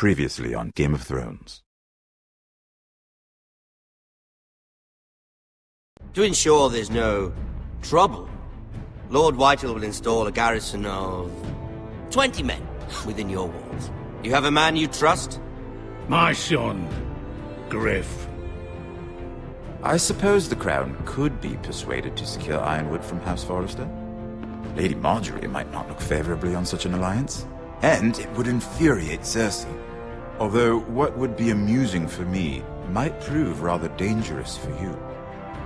Previously on Game of Thrones. To ensure there's no trouble, Lord Whitehill will install a garrison of 20 men within your walls. You have a man you trust? My son, Griff. I suppose the Crown could be persuaded to secure Ironwood from House Forrester. Lady Marjorie might not look favorably on such an alliance, and it would infuriate Cersei. Although what would be amusing for me might prove rather dangerous for you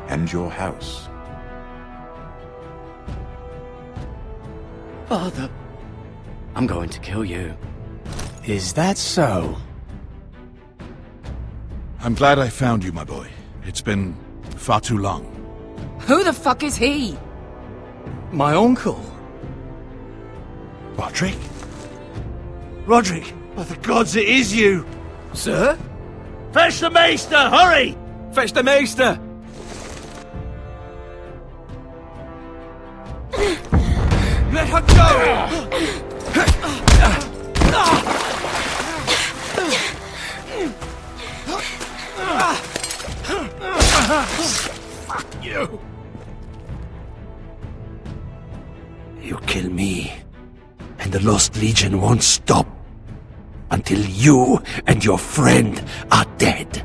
and your house. Father, I'm going to kill you. Is that so? I'm glad I found you, my boy. It's been far too long. Who the fuck is he? My uncle. Roderick? Roderick, by the gods, it is you! Sir? Fetch the Maester, hurry! Fetch the Maester! Let her go! Fuck you! You kill me, and the Lost Legion won't stop until you and your friend are dead.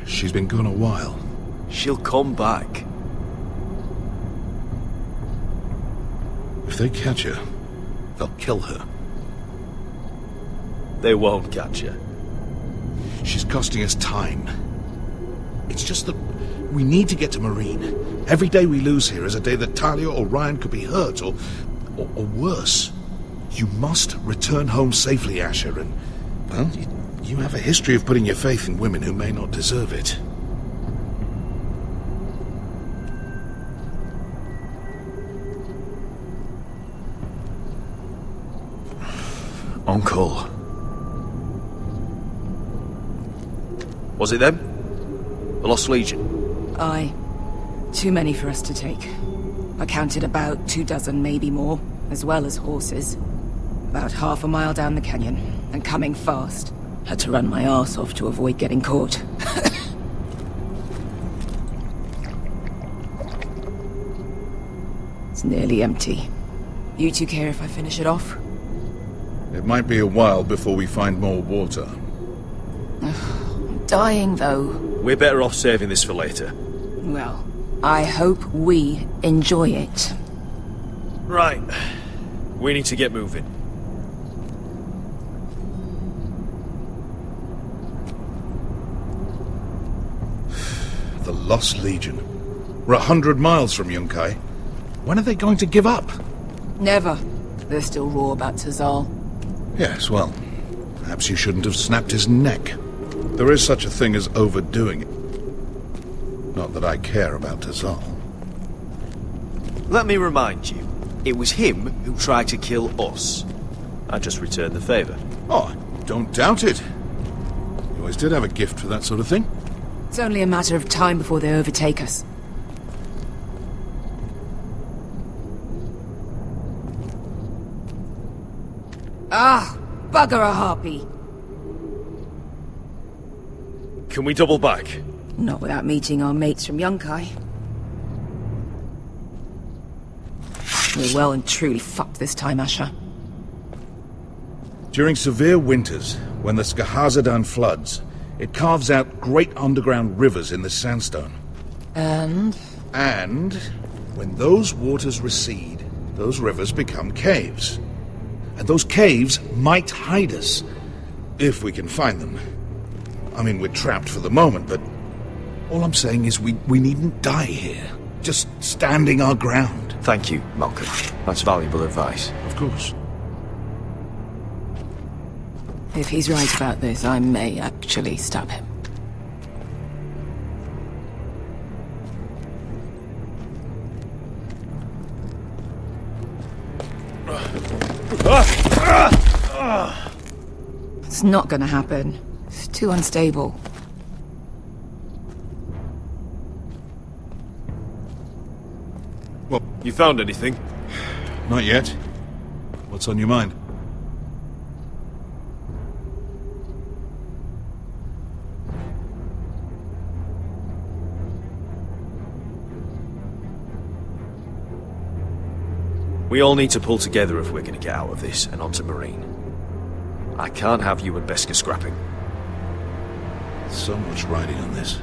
She's been gone a while. She'll come back. If they catch her, they'll kill her. They won't catch her. She's costing us time. It's just that we need to get to Marine. Every day we lose here is a day that Talia or Ryan could be hurt, or worse. You must return home safely, Asher, and, well, you have a history of putting your faith in women who may not deserve it. Uncle. Was it them? The Lost Legion? Aye. Too many for us to take. I counted about 24, maybe more, as well as horses. About half a mile down the canyon, and coming fast. Had to run my arse off to avoid getting caught. It's nearly empty. You two care if I finish it off? It might be a while before we find more water. I'm dying, though. We're better off saving this for later. Well, I hope we enjoy it. Right. We need to get moving. The Lost Legion. We're 100 miles from Yunkai. When are they going to give up? Never. They're still raw about Tazal. Yes, well, perhaps you shouldn't have snapped his neck. There is such a thing as overdoing it. Not that I care about Tazal. Let me remind you, it was him who tried to kill us. I just returned the favor. Oh, don't doubt it. You always did have a gift for that sort of thing. It's only a matter of time before they overtake us. Ah, bugger a harpy. Can we double back? Not without meeting our mates from Yunkai. We're well and truly fucked this time, Asher. During severe winters, when the Skahazadan floods, it carves out great underground rivers in the sandstone. And when those waters recede, those rivers become caves. And those caves might hide us, if we can find them. I mean, we're trapped for the moment, but all I'm saying is we needn't die here. Just standing our ground. Thank you, Malcolm. That's valuable advice. Of course. if he's right about this, I may actually stab him. It's not gonna happen. It's too unstable. Well, You found anything? not yet. What's on your mind? We all need to pull together if we're going to get out of this and onto Marine. I can't have you and Beskha scrapping. So much riding on this.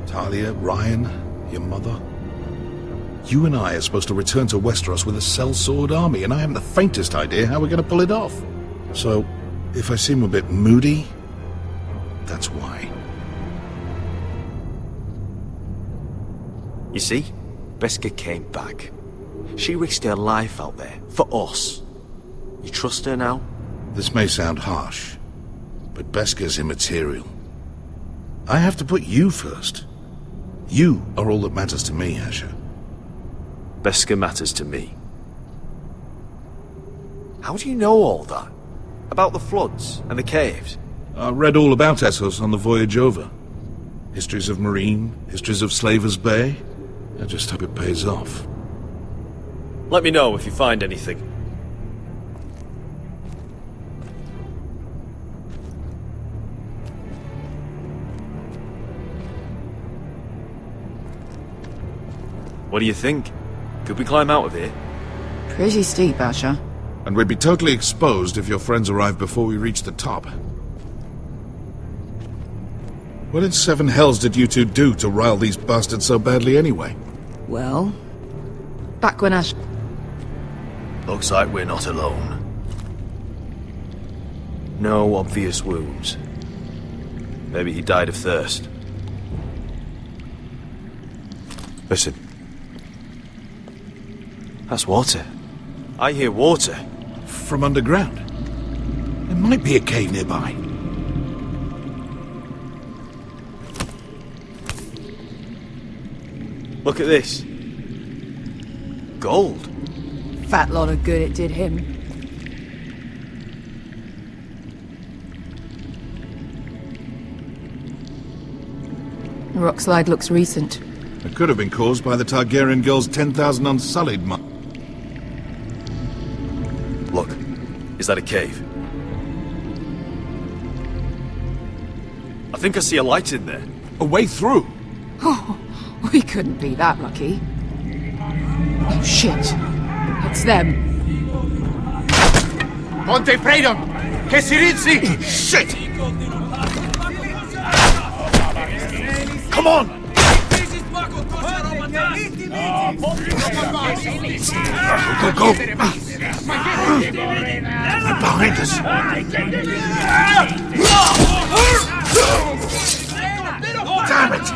Talia, Ryan, your mother. You and I are supposed to return to Westeros with a sellsword army, and I haven't the faintest idea how we're going to pull it off. So, if I seem a bit moody, that's why. You see? Beskha came back. She risked her life out there, for us. You trust her now? This may sound harsh, but Beskha's immaterial. I have to put you first. You are all that matters to me, Asher. Beskha matters to me. How do you know all that? About the floods and the caves? I read all about Essos on the voyage over. Histories of Marine, histories of Slaver's Bay. I just hope it pays off. Let me know if you find anything. What do you think? Could we climb out of here? Pretty steep, Asher. And we'd be totally exposed if your friends arrived before we reached the top. What in seven hells did you two do to rile these bastards so badly anyway? Well, back when Asher... Looks like we're not alone. No obvious wounds. Maybe he died of thirst. Listen. That's water. I hear water. From underground. There might be a cave nearby. Look at this. Gold. Fat lot of good it did him. The rock slide looks recent. It could have been caused by the Targaryen girl's 10,000 unsullied month. Look. Is that a cave? I think I see a light in there. A way through! Oh, we couldn't be that lucky. Oh shit. It's them. Ponte Freedom! Che si rizzi! Shit! Come on! Go, go! They're behind us! Damn it!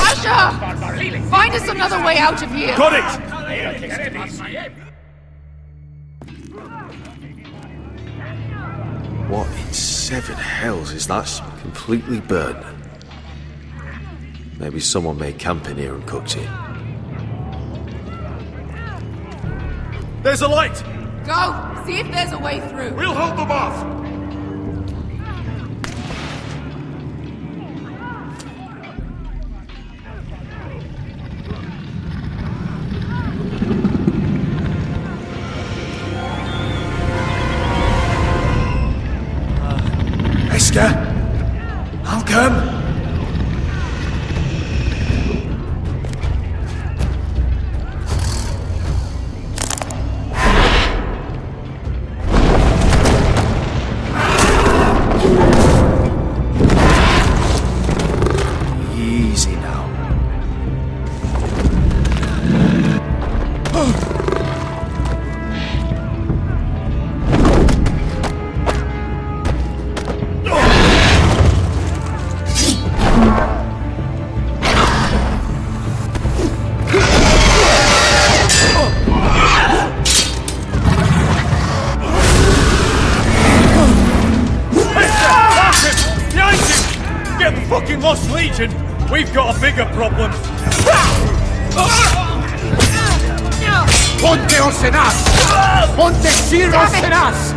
Asher! Find us another way out of here! Got it! What in seven hells is that completely burnt? Maybe someone made camp in here and cooked it. There's a light! Go! See if there's a way through. We'll hold them off! Beskha, I'll come. Easy now. Get the fucking Lost Legion! We've got a bigger problem! Ponte Osenas! Ponte Zero Senas!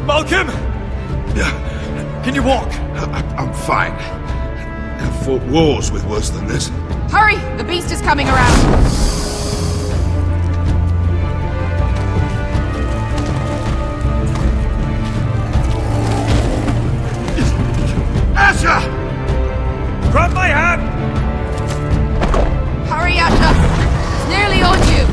Malcolm! Can you walk? I'm fine. I've fought wars with worse than this. Hurry! The beast is coming around! Asher! Grab my hand! Hurry, Asher! It's nearly on you!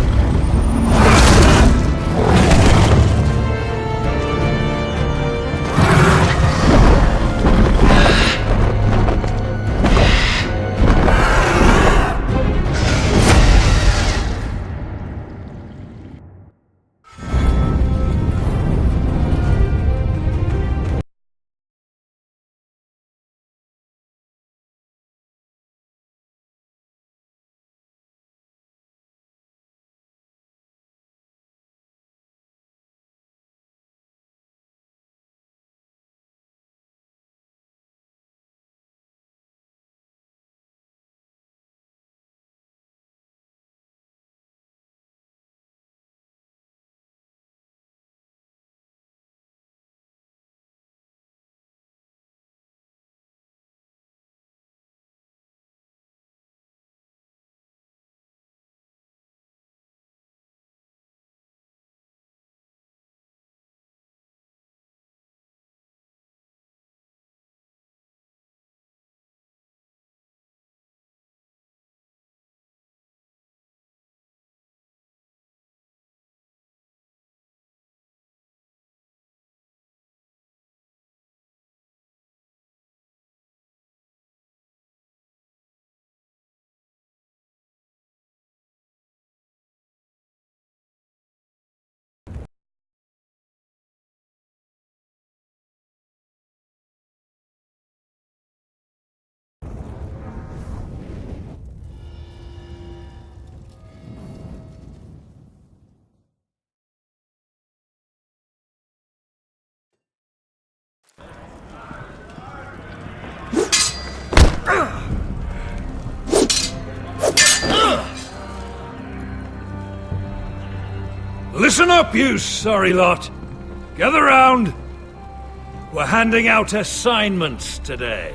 Listen up, you sorry lot. Gather round. We're handing out assignments today.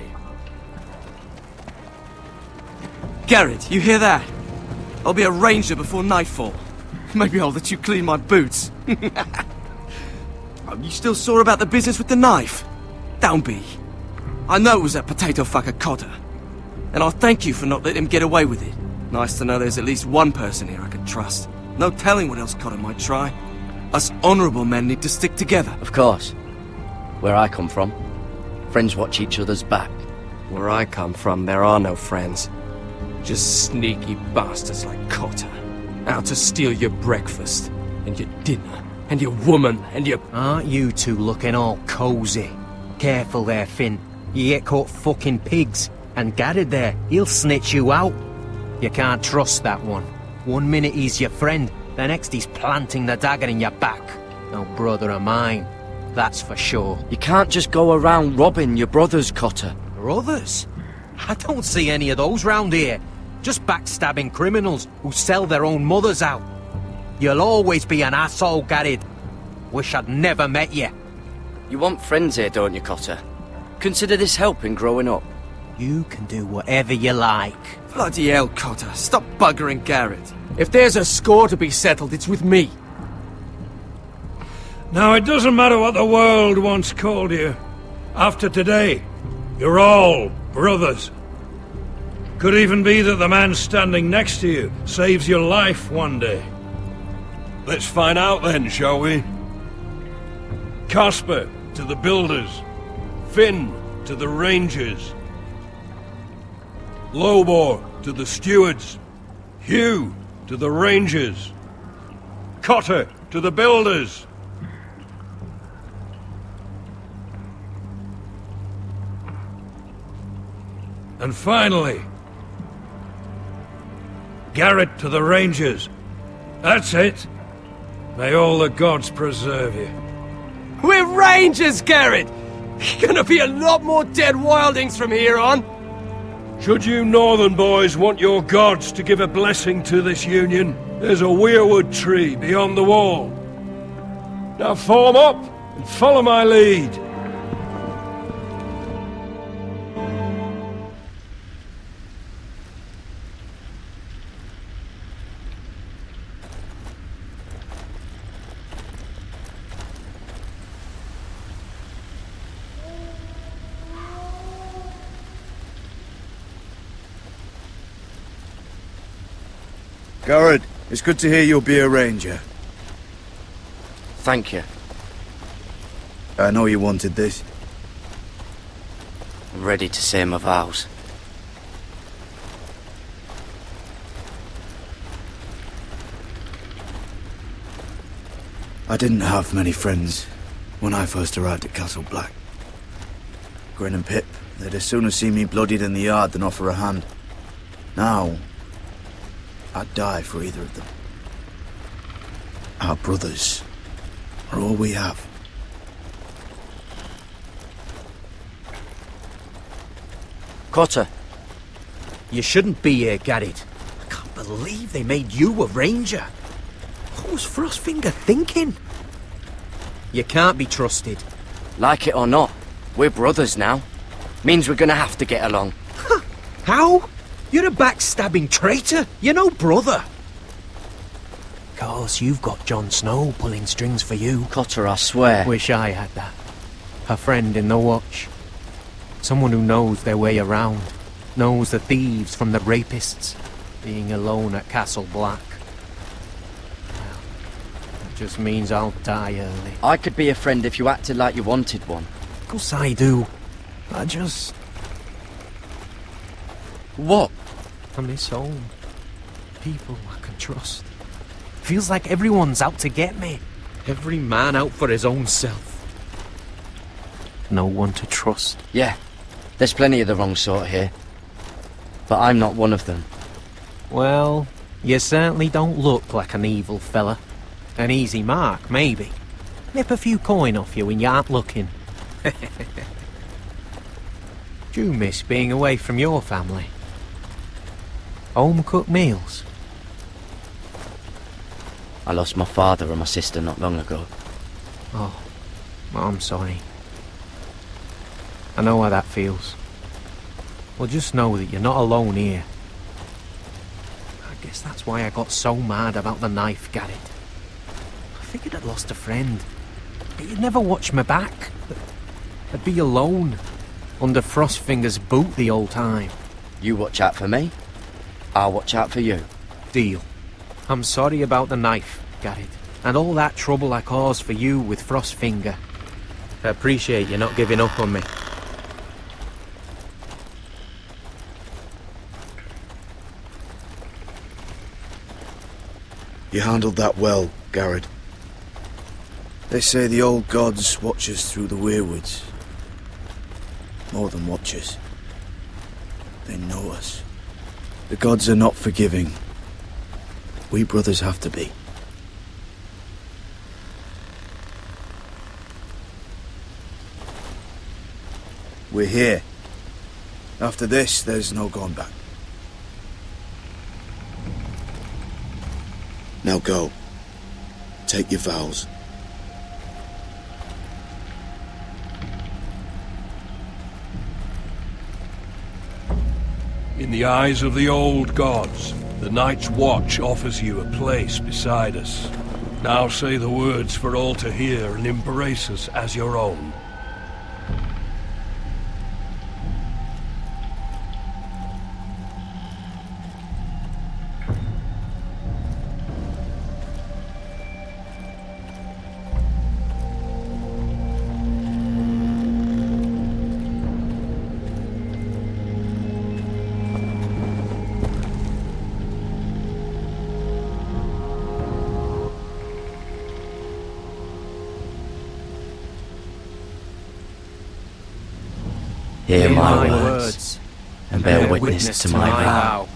Garrett, you hear that? I'll be a ranger before nightfall. Maybe I'll let you clean my boots. You still sore about the business with the knife? Don't be. I know it was that potato fucker Cotter. And I'll thank you for not letting him get away with it. Nice to know there's at least one person here I can trust. No telling what else Cotter might try. Us honourable men need to stick together. Of course. Where I come from, friends watch each other's back. Where I come from, there are no friends. Just sneaky bastards like Cotter. Out to steal your breakfast, and your dinner, and your woman, and your... Aren't you two looking all cozy? Careful there, Finn. You get caught fucking pigs. And Garrett there, he'll snitch you out. You can't trust that one. One minute he's your friend, the next he's planting the dagger in your back. No brother of mine, that's for sure. You can't just go around robbing your brothers, Cotter. Brothers? I don't see any of those round here. Just backstabbing criminals who sell their own mothers out. You'll always be an asshole, Garrett. Wish I'd never met you. You want friends here, don't you, Cotter? Consider this helping growing up. You can do whatever you like. Bloody hell, Cotter. Stop buggering Garrett. If there's a score to be settled, it's with me. Now, it doesn't matter what the world once called you. After today, you're all brothers. Could even be that the man standing next to you saves your life one day. Let's find out then, shall we? Casper to the builders. Finn to the rangers. Lobor to the stewards. Hugh to the rangers. Cotter to the builders. And finally, Garrett to the rangers. That's it. May all the gods preserve you. We're rangers, Garrett! Gonna be a lot more dead wildings from here on. Should you northern boys want your gods to give a blessing to this union, there's a weirwood tree beyond the wall. Now form up and follow my lead. Garrett, it's good to hear you'll be a ranger. Thank you. I know you wanted this. I'm ready to say my vows. I didn't have many friends when I first arrived at Castle Black. Grin and Pip, they'd as soon have seen me bloodied in the yard than offer a hand. Now, I'd die for either of them. Our brothers are all we have. Cotter, you shouldn't be here, Garrett. I can't believe they made you a ranger. What was Frostfinger thinking? You can't be trusted. Like it or not, we're brothers now. Means we're gonna have to get along. How? You're a backstabbing traitor. You're no brother. Course, you've got Jon Snow pulling strings for you. Cotter, I swear. Wish I had that. A friend in the watch. Someone who knows their way around. Knows the thieves from the rapists. Being alone at Castle Black. Well, that just means I'll die early. I could be a friend if you acted like you wanted one. Of course I do. I just... What? I miss home. People I can trust. Feels like everyone's out to get me. Every man out for his own self. No one to trust. Yeah, there's plenty of the wrong sort here. But I'm not one of them. Well, you certainly don't look like an evil fella. An easy mark, maybe. Nip a few coin off you when you aren't looking. Do you miss being away from your family? Home-cooked meals? I lost my father and my sister not long ago. Oh, I'm sorry. I know how that feels. Well, just know that you're not alone here. I guess that's why I got so mad about the knife, Garrett. I figured I'd lost a friend. But you'd never watch me back. I'd be alone. Under Frostfinger's boot the whole time. You watch out for me, I'll watch out for you. Deal. I'm sorry about the knife, Garrett. And all that trouble I caused for you with Frostfinger. I appreciate you not giving up on me. You handled that well, Garrett. They say the old gods watch us through the weirwoods. More than watch us. They know us. The gods are not forgiving. We brothers have to be. We're here. After this, there's no going back. Now go. Take your vows. In the eyes of the old gods, the Night's Watch offers you a place beside us. Now say the words for all to hear and embrace us as your own. Hear my words, and bear witness to my vow.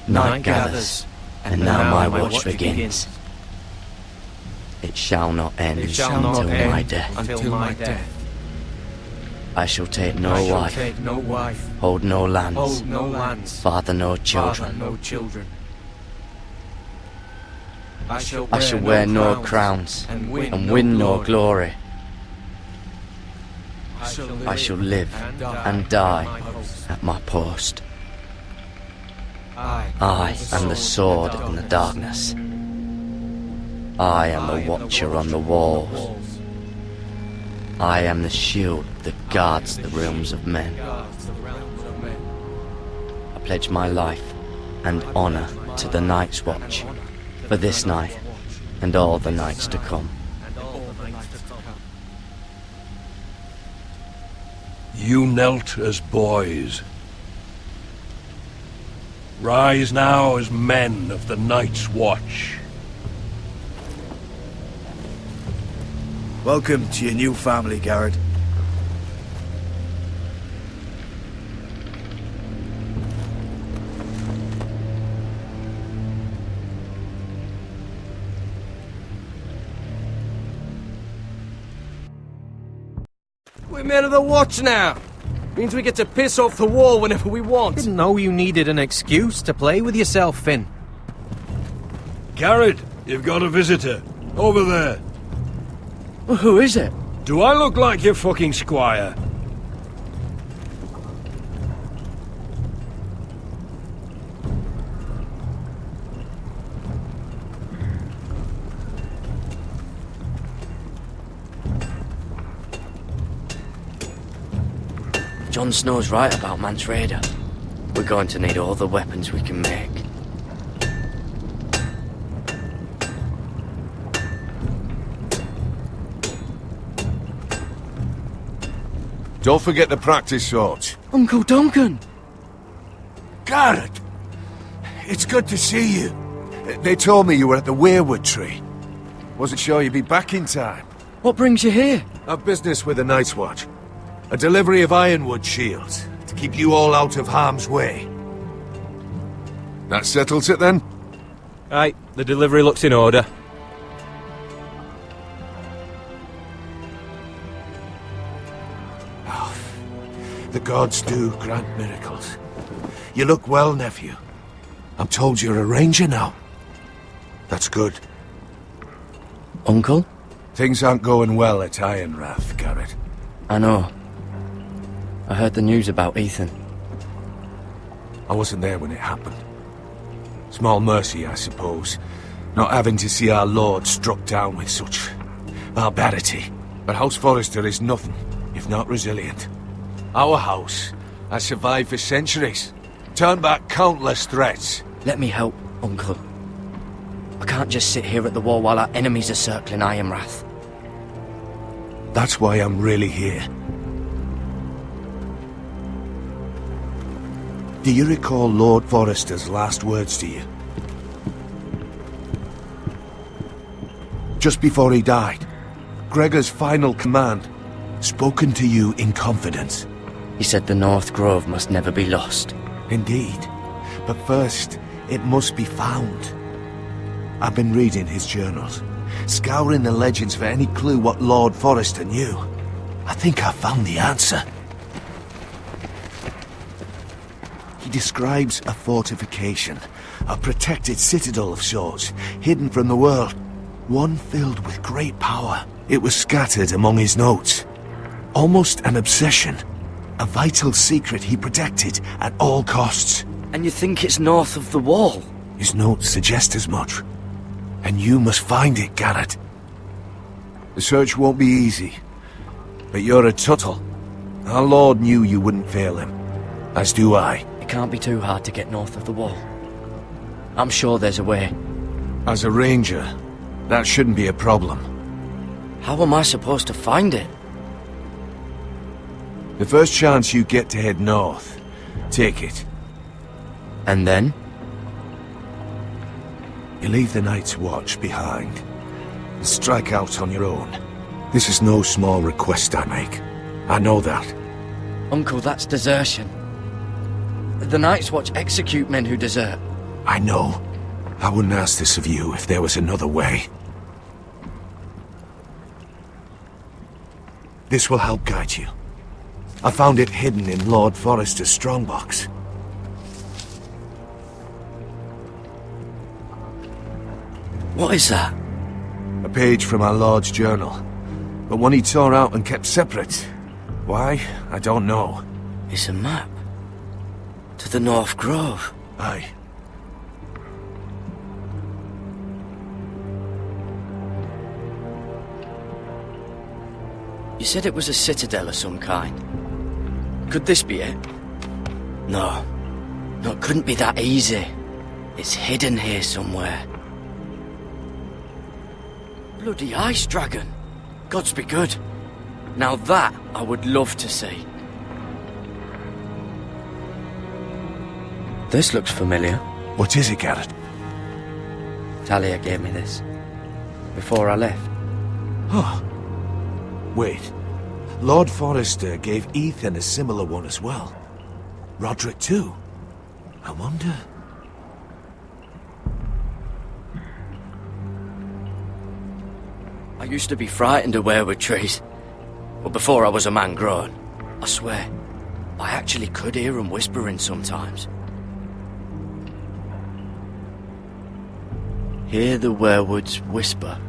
Night gathers, and now my watch begins. It shall not end until my death. I shall take no wife, hold no lands, father no children. I shall wear no crowns, and win no glory. I shall live and die at my post. I am the sword in the darkness. I am the watcher on the walls. I am the shield that guards the realms of men. I pledge my life and honor to the Night's Watch for this night and all the nights to come. You knelt as boys. Rise now as men of the Night's Watch. Welcome to your new family, Garrett. We're men of the Watch now. Means we get to piss off the wall whenever we want. Didn't know you needed an excuse to play with yourself, Finn. Garrett, you've got a visitor. Over there. Well, who is it? Do I look like your fucking squire? Jon Snow's right about Mance Rayder. We're going to need all the weapons we can make. Don't forget the practice swords. Uncle Duncan! Garrett! It's good to see you. They told me you were at the weirwood tree. Wasn't sure you'd be back in time. What brings you here? I've business with the Night's Watch. A delivery of ironwood shields, to keep you all out of harm's way. That settles it then? Aye, the delivery looks in order. The gods do grant miracles. You look well, nephew. I'm told you're a ranger now. That's good. Uncle? Things aren't going well at Ironrath, Garrett. I know. I heard the news about Ethan. I wasn't there when it happened. Small mercy, I suppose, not having to see our lord struck down with such barbarity. But House Forrester is nothing if not resilient. Our house has survived for centuries, turned back countless threats. Let me help, Uncle. I can't just sit here at the wall while our enemies are circling Ironrath. That's why I'm really here. Do you recall Lord Forrester's last words to you? Just before he died, Gregor's final command, spoken to you in confidence. He said the North Grove must never be lost. Indeed. But first, it must be found. I've been reading his journals, scouring the legends for any clue what Lord Forrester knew. I think I found the answer. He describes a fortification, a protected citadel of sorts, hidden from the world, one filled with great power. It was scattered among his notes. Almost an obsession. A vital secret he protected at all costs. And you think it's north of the wall? His notes suggest as much. And you must find it, Garrett. The search won't be easy. But you're a Tuttle. Our Lord knew you wouldn't fail him. As do I. It can't be too hard to get north of the wall. I'm sure there's a way. As a ranger, that shouldn't be a problem. How am I supposed to find it? The first chance you get to head north, take it. And then? You leave the Night's Watch behind, and strike out on your own. This is no small request I make. I know that. Uncle, that's desertion. The Night's Watch execute men who desert. I know. I wouldn't ask this of you if there was another way. This will help guide you. I found it hidden in Lord Forrester's strongbox. What is that? A page from our Lord's journal, but one he tore out and kept separate. Why? I don't know. It's a map. To the North Grove. Aye. You said it was a citadel of some kind. Could this be it? No. No, it couldn't be that easy. It's hidden here somewhere. Bloody ice dragon. Gods be good. Now that I would love to see. This looks familiar. What is it, Garrett? Talia gave me this. Before I left. Oh. Wait. Lord Forrester gave Ethan a similar one as well. Roderick too. I wonder... I used to be frightened of weirwood trees. But before I was a man grown, I swear, I actually could hear them whispering sometimes. Hear the werewoods whisper.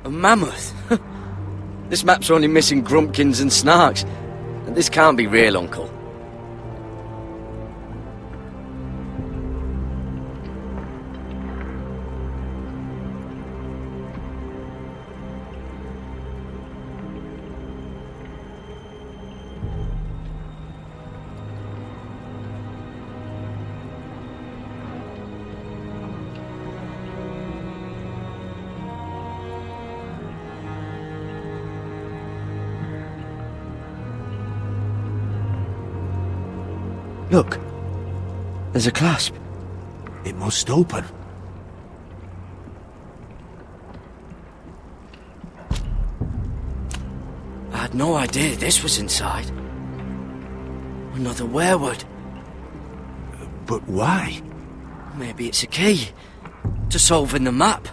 A mammoth? This map's only missing grumpkins and snarks. This can't be real, Uncle. Look, there's a clasp. It must open. I had no idea this was inside. Another werewood. But why? Maybe it's a key to solving the map.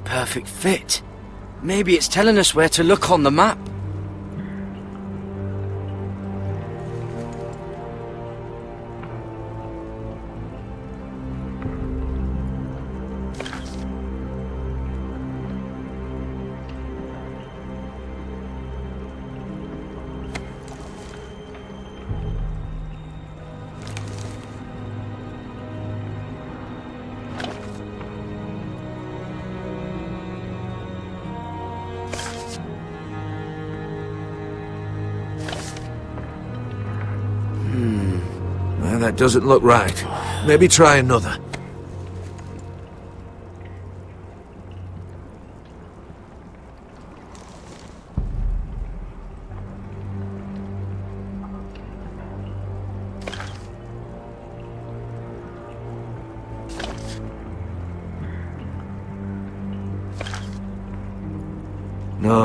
Perfect fit. Maybe it's telling us where to look on the map. Well, that doesn't look right. Maybe try another.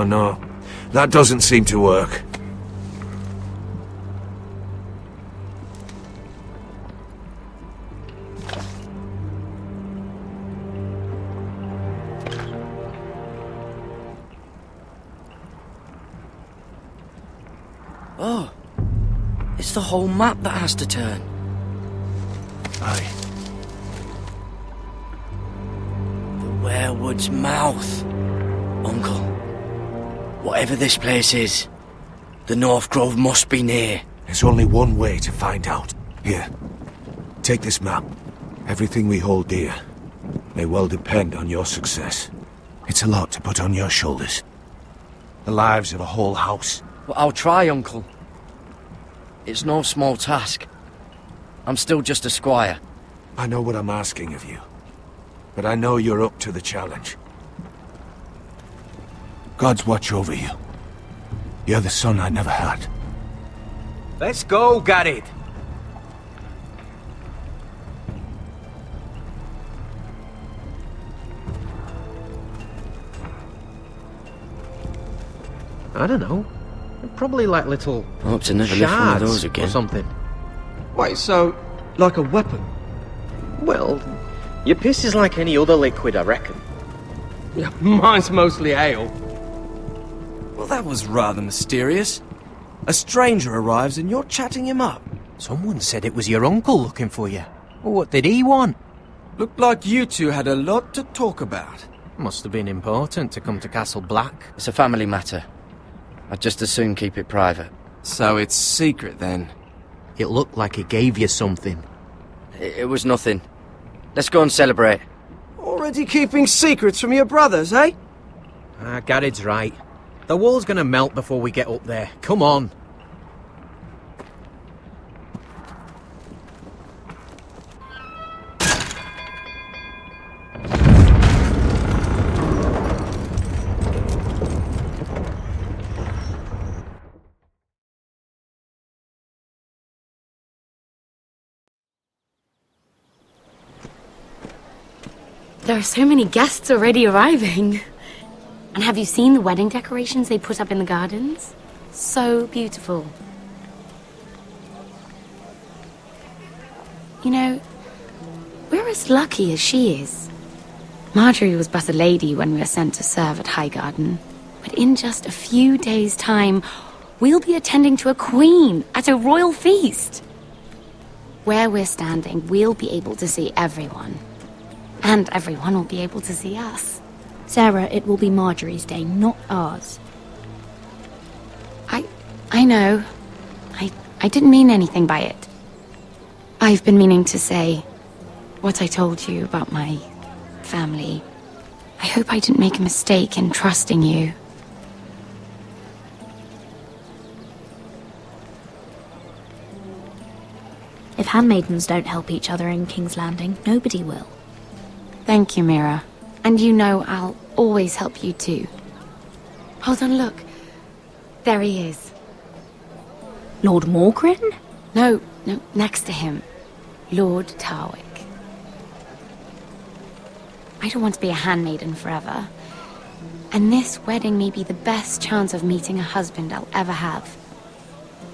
No. That doesn't seem to work. Oh, it's the whole map that has to turn. Aye. The werewood's mouth. Uncle, whatever this place is, the North Grove must be near. There's only one way to find out. Here, take this map. Everything we hold dear may well depend on your success. It's a lot to put on your shoulders. The lives of a whole house. Well, I'll try, Uncle. It's no small task. I'm still just a squire. I know what I'm asking of you, but I know you're up to the challenge. God's watch over you. You're the son I never had. Let's go, Garrett. I don't know. They're probably like little I hope to never lift one of those shards again. or something. Wait, so, like a weapon? Well, your piss is like any other liquid, I reckon. Yeah, mine's mostly ale. Well, that was rather mysterious. A stranger arrives and you're chatting him up. Someone said it was your uncle looking for you. Well, what did he want? Looked like you two had a lot to talk about. Must have been important to come to Castle Black. It's a family matter. I'd just as soon keep it private. So it's secret, then? It looked like he gave you something. It was nothing. Let's go and celebrate. Already keeping secrets from your brothers, eh? Gared's right. The wall's gonna melt before we get up there. Come on. There are so many guests already arriving. And have you seen the wedding decorations they put up in the gardens? So beautiful. You know, we're as lucky as she is. Marjorie was but a lady when we were sent to serve at Highgarden. But in just a few days' time, we'll be attending to a queen at a royal feast. Where we're standing, we'll be able to see everyone. And everyone will be able to see us. Sarah, it will be Marjorie's day, not ours. I know. I didn't mean anything by it. I've been meaning to say what I told you about my family. I hope I didn't make a mistake in trusting you. If handmaidens don't help each other in King's Landing, nobody will. Thank you, Mira. And you know I'll always help you too. Hold on, look. There he is. Lord Morgrin? No, next to him. Lord Tarwick. I don't want to be a handmaiden forever. And this wedding may be the best chance of meeting a husband I'll ever have.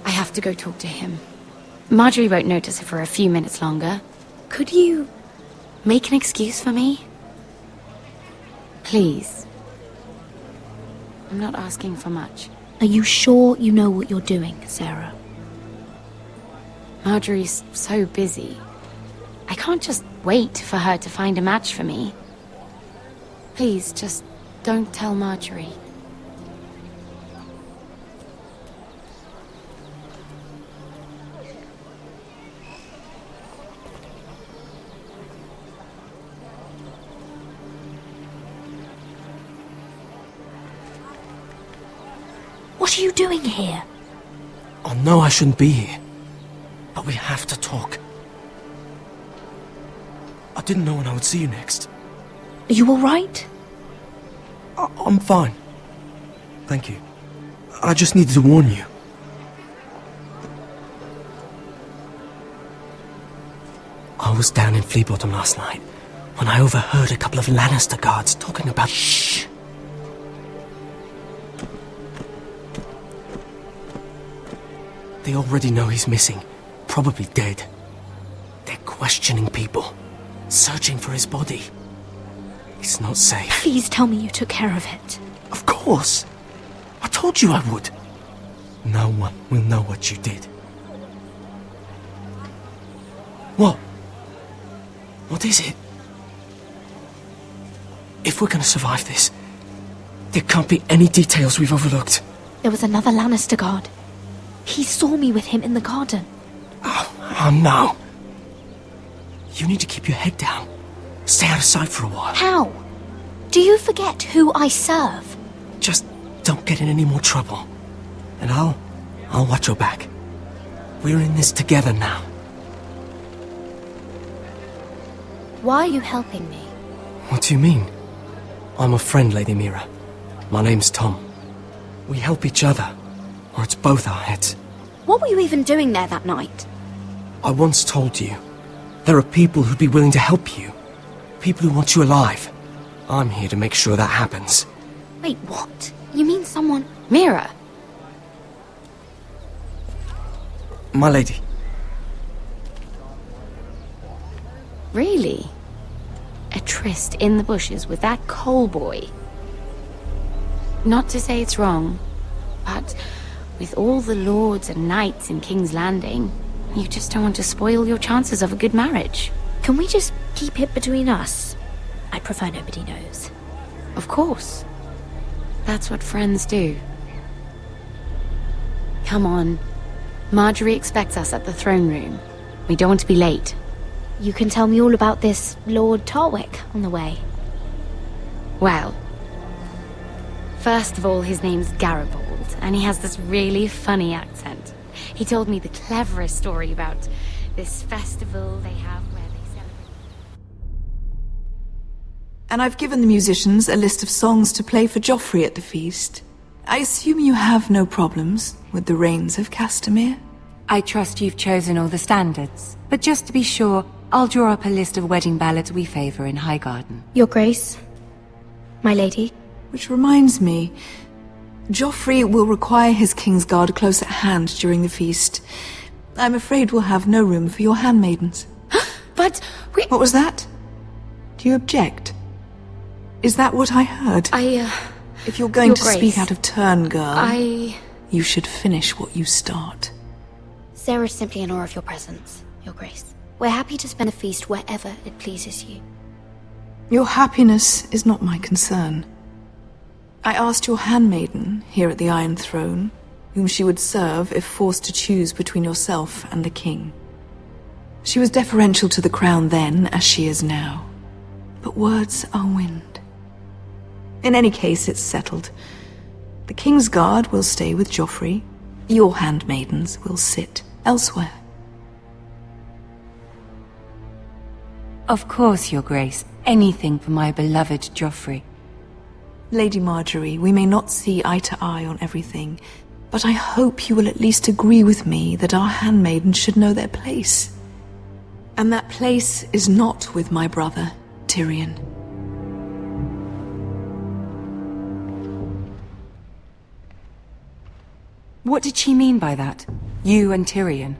I have to go talk to him. Marjorie won't notice it for a few minutes longer. Could you make an excuse for me? Please. I'm not asking for much. Are you sure you know what you're doing, Sarah? Marjorie's so busy. I can't just wait for her to find a match for me. Please, just don't tell Marjorie. What are you doing here? I know I shouldn't be here, but we have to talk. I didn't know when I would see you next. Are you all right? I'm fine. Thank you. I just needed to warn you. I was down in Fleabottom last night when I overheard a couple of Lannister guards talking about... Shh! They already know he's missing, probably dead. They're questioning people, searching for his body. It's not safe. Please tell me you took care of it. Of course! I told you I would. No one will know what you did. What? What is it? If we're gonna survive this, there can't be any details we've overlooked. There was another Lannister guard. He saw me with him in the garden. Oh no. You need to keep your head down. Stay out of sight for a while. How? Do you forget who I serve? Just don't get in any more trouble. And I'll watch your back. We're in this together now. Why are you helping me? What do you mean? I'm a friend, Lady Mira. My name's Tom. We help each other, or it's both our heads. What were you even doing there that night? I once told you, there are people who'd be willing to help you. People who want you alive. I'm here to make sure that happens. Wait, what? You mean someone... Mira! My lady, Really? A tryst in the bushes with that coal boy? Not to say it's wrong, but with all the lords and knights in King's Landing, you just don't want to spoil your chances of a good marriage. Can we just keep it between us? I prefer nobody knows. Of course. That's what friends do. Come on. Marjorie expects us at the throne room. We don't want to be late. You can tell me all about this Lord Tarwick on the way. Well, first of all, his name's Garibold, and he has this really funny accent. He told me the cleverest story about this festival they have where they celebrate. And I've given the musicians a list of songs to play for Joffrey at the feast. I assume you have no problems with the Rains of Castamere? I trust you've chosen all the standards. But just to be sure, I'll draw up a list of wedding ballads we favor in Highgarden. Your Grace, my lady. Which reminds me, Joffrey will require his Kingsguard close at hand during the feast. I'm afraid we'll have no room for your handmaidens. But we... What was that? Do you object? Is that what I heard? If you're going Your to Grace, speak out of turn, girl, you should finish what you start. Sarah's simply in awe of your presence, Your Grace. We're happy to spend the feast wherever it pleases you. Your happiness is not my concern. I asked your handmaiden here at the Iron Throne whom she would serve if forced to choose between yourself and the king. She was deferential to the crown then, as she is now. But words are wind. In any case, it's settled. The Kingsguard will stay with Joffrey. Your handmaidens will sit elsewhere. Of course, Your Grace. Anything for my beloved Joffrey. Lady Marjorie, we may not see eye to eye on everything, but I hope you will at least agree with me that our handmaidens should know their place. And that place is not with my brother, Tyrion. What did she mean by that? You and Tyrion?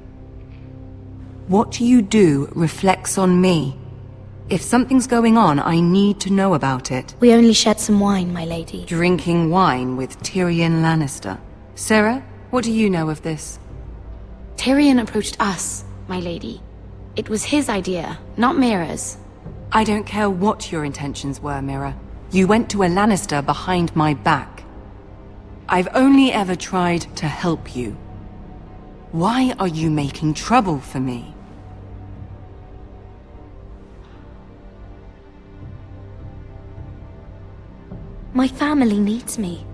What you do reflects on me. If something's going on, I need to know about it. We only shared some wine, my lady. Drinking wine with Tyrion Lannister. Sarah, what do you know of this? Tyrion approached us, my lady. It was his idea, not Mira's. I don't care what your intentions were, Mira. You went to a Lannister behind my back. I've only ever tried to help you. Why are you making trouble for me? My family needs me.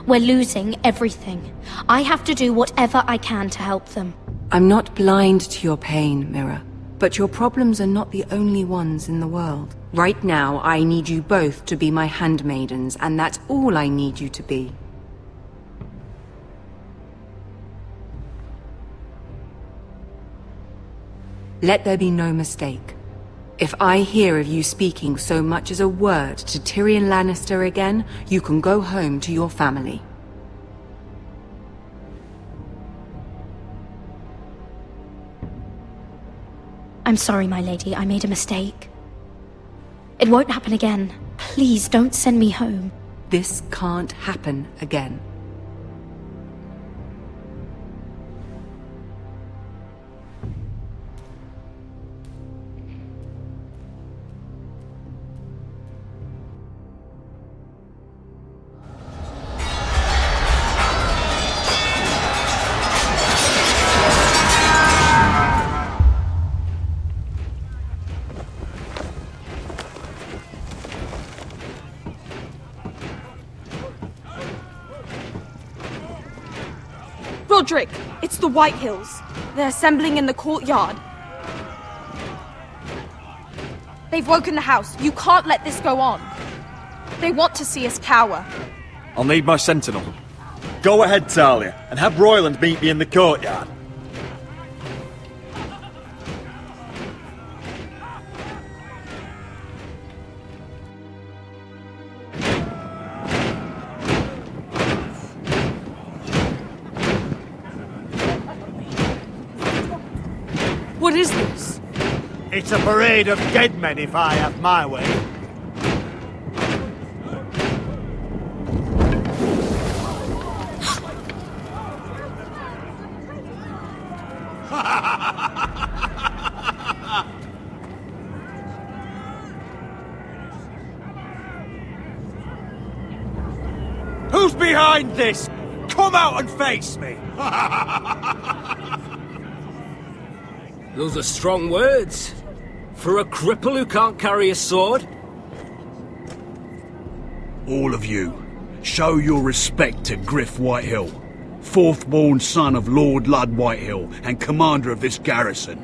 We're losing everything. I have to do whatever I can to help them. I'm not blind to your pain, Mira. But your problems are not the only ones in the world. Right now, I need you both to be my handmaidens, and that's all I need you to be. Let there be no mistake. If I hear of you speaking so much as a word to Tyrion Lannister again, you can go home to your family. I'm sorry, my lady. I made a mistake. It won't happen again. Please don't send me home. This can't happen again. Roderick, it's the White Hills. They're assembling in the courtyard. They've woken the house. You can't let this go on. They want to see us cower. I'll need my sentinel. Go ahead, Talia, and have Royland meet me in the courtyard. What is this? It's a parade of dead men if I have my way. Who's behind this? Come out and face me! Those are strong words. For a cripple who can't carry a sword? All of you, show your respect to Griff Whitehill, fourth-born son of Lord Ludd Whitehill and commander of this garrison.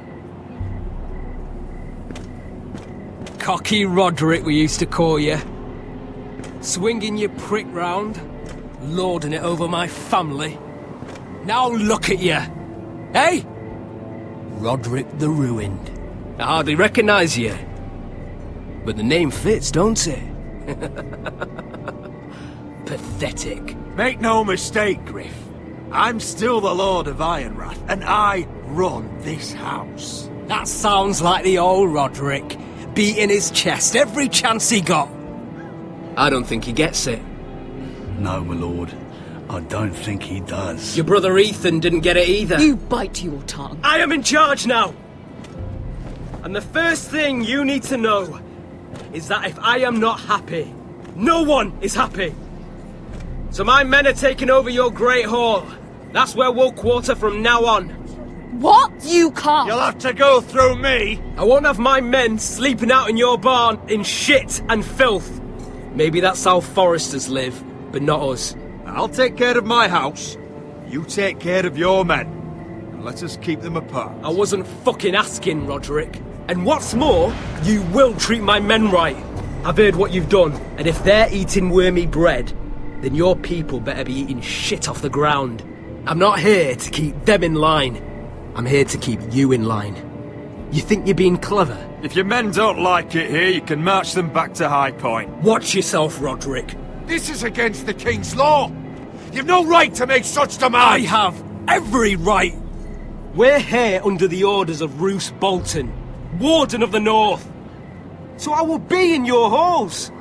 Cocky Roderick, we used to call you. Swinging your prick round, lording it over my family. Now look at you! Hey? Roderick the Ruined. I hardly recognise you. But the name fits, don't it? Pathetic. Make no mistake, Griff. I'm still the Lord of Ironrath, and I run this house. That sounds like the old Roderick, beating his chest every chance he got. I don't think he gets it. No, my lord. I don't think he does. Your brother Ethan didn't get it either. You bite your tongue. I am in charge now! And the first thing you need to know is that if I am not happy, no one is happy. So my men are taking over your Great Hall. That's where we'll quarter from now on. What? You can't! You'll have to go through me! I won't have my men sleeping out in your barn in shit and filth. Maybe that's how Foresters live, but not us. I'll take care of my house. You take care of your men. And let us keep them apart. I wasn't fucking asking, Roderick. And what's more, you will treat my men right. I've heard what you've done, and if they're eating wormy bread, then your people better be eating shit off the ground. I'm not here to keep them in line. I'm here to keep you in line. You think you're being clever? If your men don't like it here, you can march them back to High Point. Watch yourself, Roderick. This is against the King's law. You've no right to make such demands. I have every right. We're here under the orders of Roose Bolton, Warden of the North. So I will be in your halls.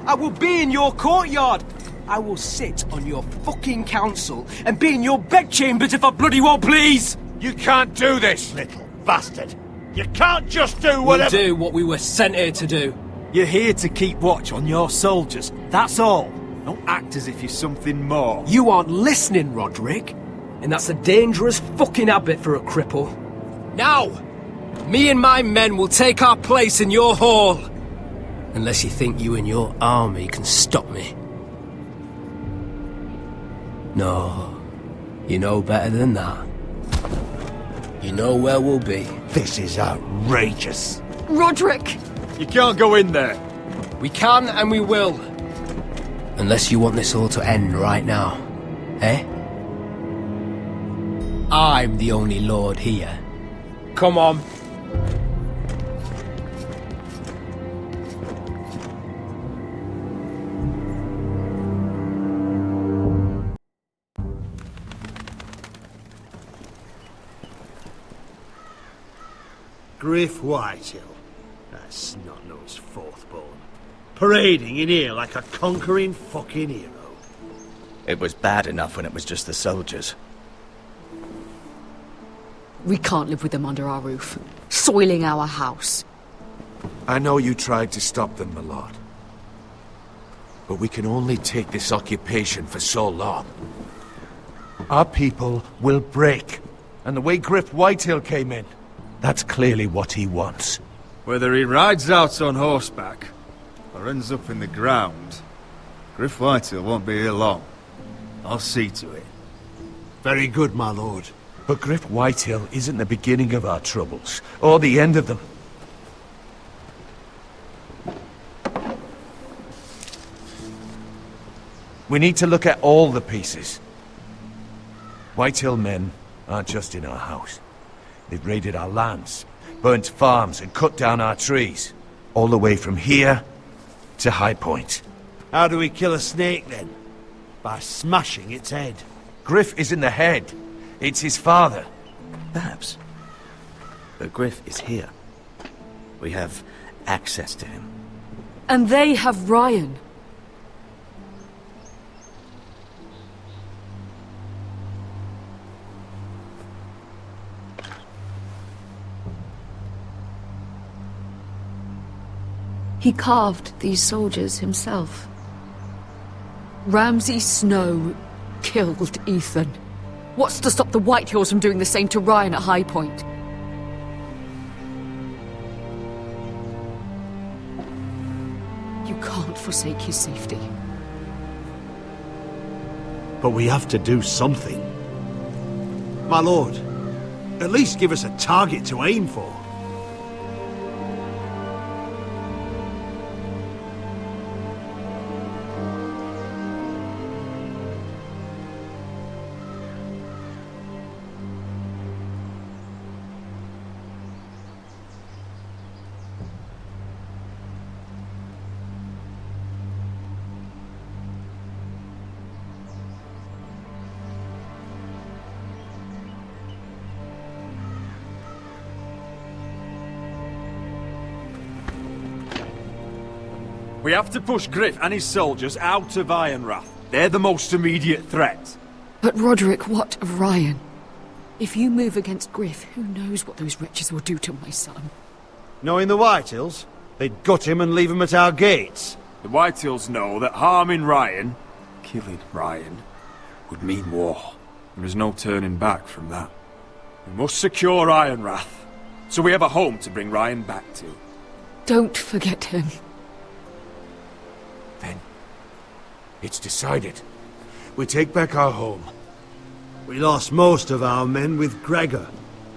I will be in your courtyard. I will sit on your fucking council and be in your bedchambers if I bloody well please. You can't do this, little bastard. You can't just do whatever— We'll do what we were sent here to do. You're here to keep watch on your soldiers, that's all. Don't act as if you're something more. You aren't listening, Roderick. And that's a dangerous fucking habit for a cripple. Now, me and my men will take our place in your hall. Unless you think you and your army can stop me. No, you know better than that. You know where we'll be. This is outrageous. Roderick! You can't go in there. We can and we will. Unless you want this all to end right now. Eh? I'm the only lord here. Come on. Griff Whitehill. That snot-nosed fourth-born. Parading in here like a conquering fucking hero. It was bad enough when it was just the soldiers. We can't live with them under our roof, soiling our house. I know you tried to stop them, my lord. But we can only take this occupation for so long. Our people will break. And the way Griff Whitehill came in, that's clearly what he wants. Whether he rides out on horseback or ends up in the ground, Griff Whitehill won't be here long. I'll see to it. Very good, my lord. But Griff Whitehill isn't the beginning of our troubles, or the end of them. We need to look at all the pieces. Whitehill men aren't just in our house. They've raided our lands, burnt farms and cut down our trees. All the way from here to High Point. How do we kill a snake, then? By smashing its head. Griff isn't the head. It's his father. Perhaps. But Griff is here. We have access to him. And they have Ryan. He carved these soldiers himself. Ramsay Snow killed Ethan. What's to stop the Whitehills from doing the same to Ryan at High Point? You can't forsake his safety. But we have to do something. My lord, at least give us a target to aim for. We have to push Griff and his soldiers out of Ironrath. They're the most immediate threat. But Roderick, what of Ryan? If you move against Griff, who knows what those wretches will do to my son? Knowing the Whitehills, they'd gut him and leave him at our gates. The Whitehills know that harming Ryan, killing Ryan, would mean war. There is no turning back from that. We must secure Ironrath, so we have a home to bring Ryan back to. Don't forget him. Then, it's decided. We take back our home. We lost most of our men with Gregor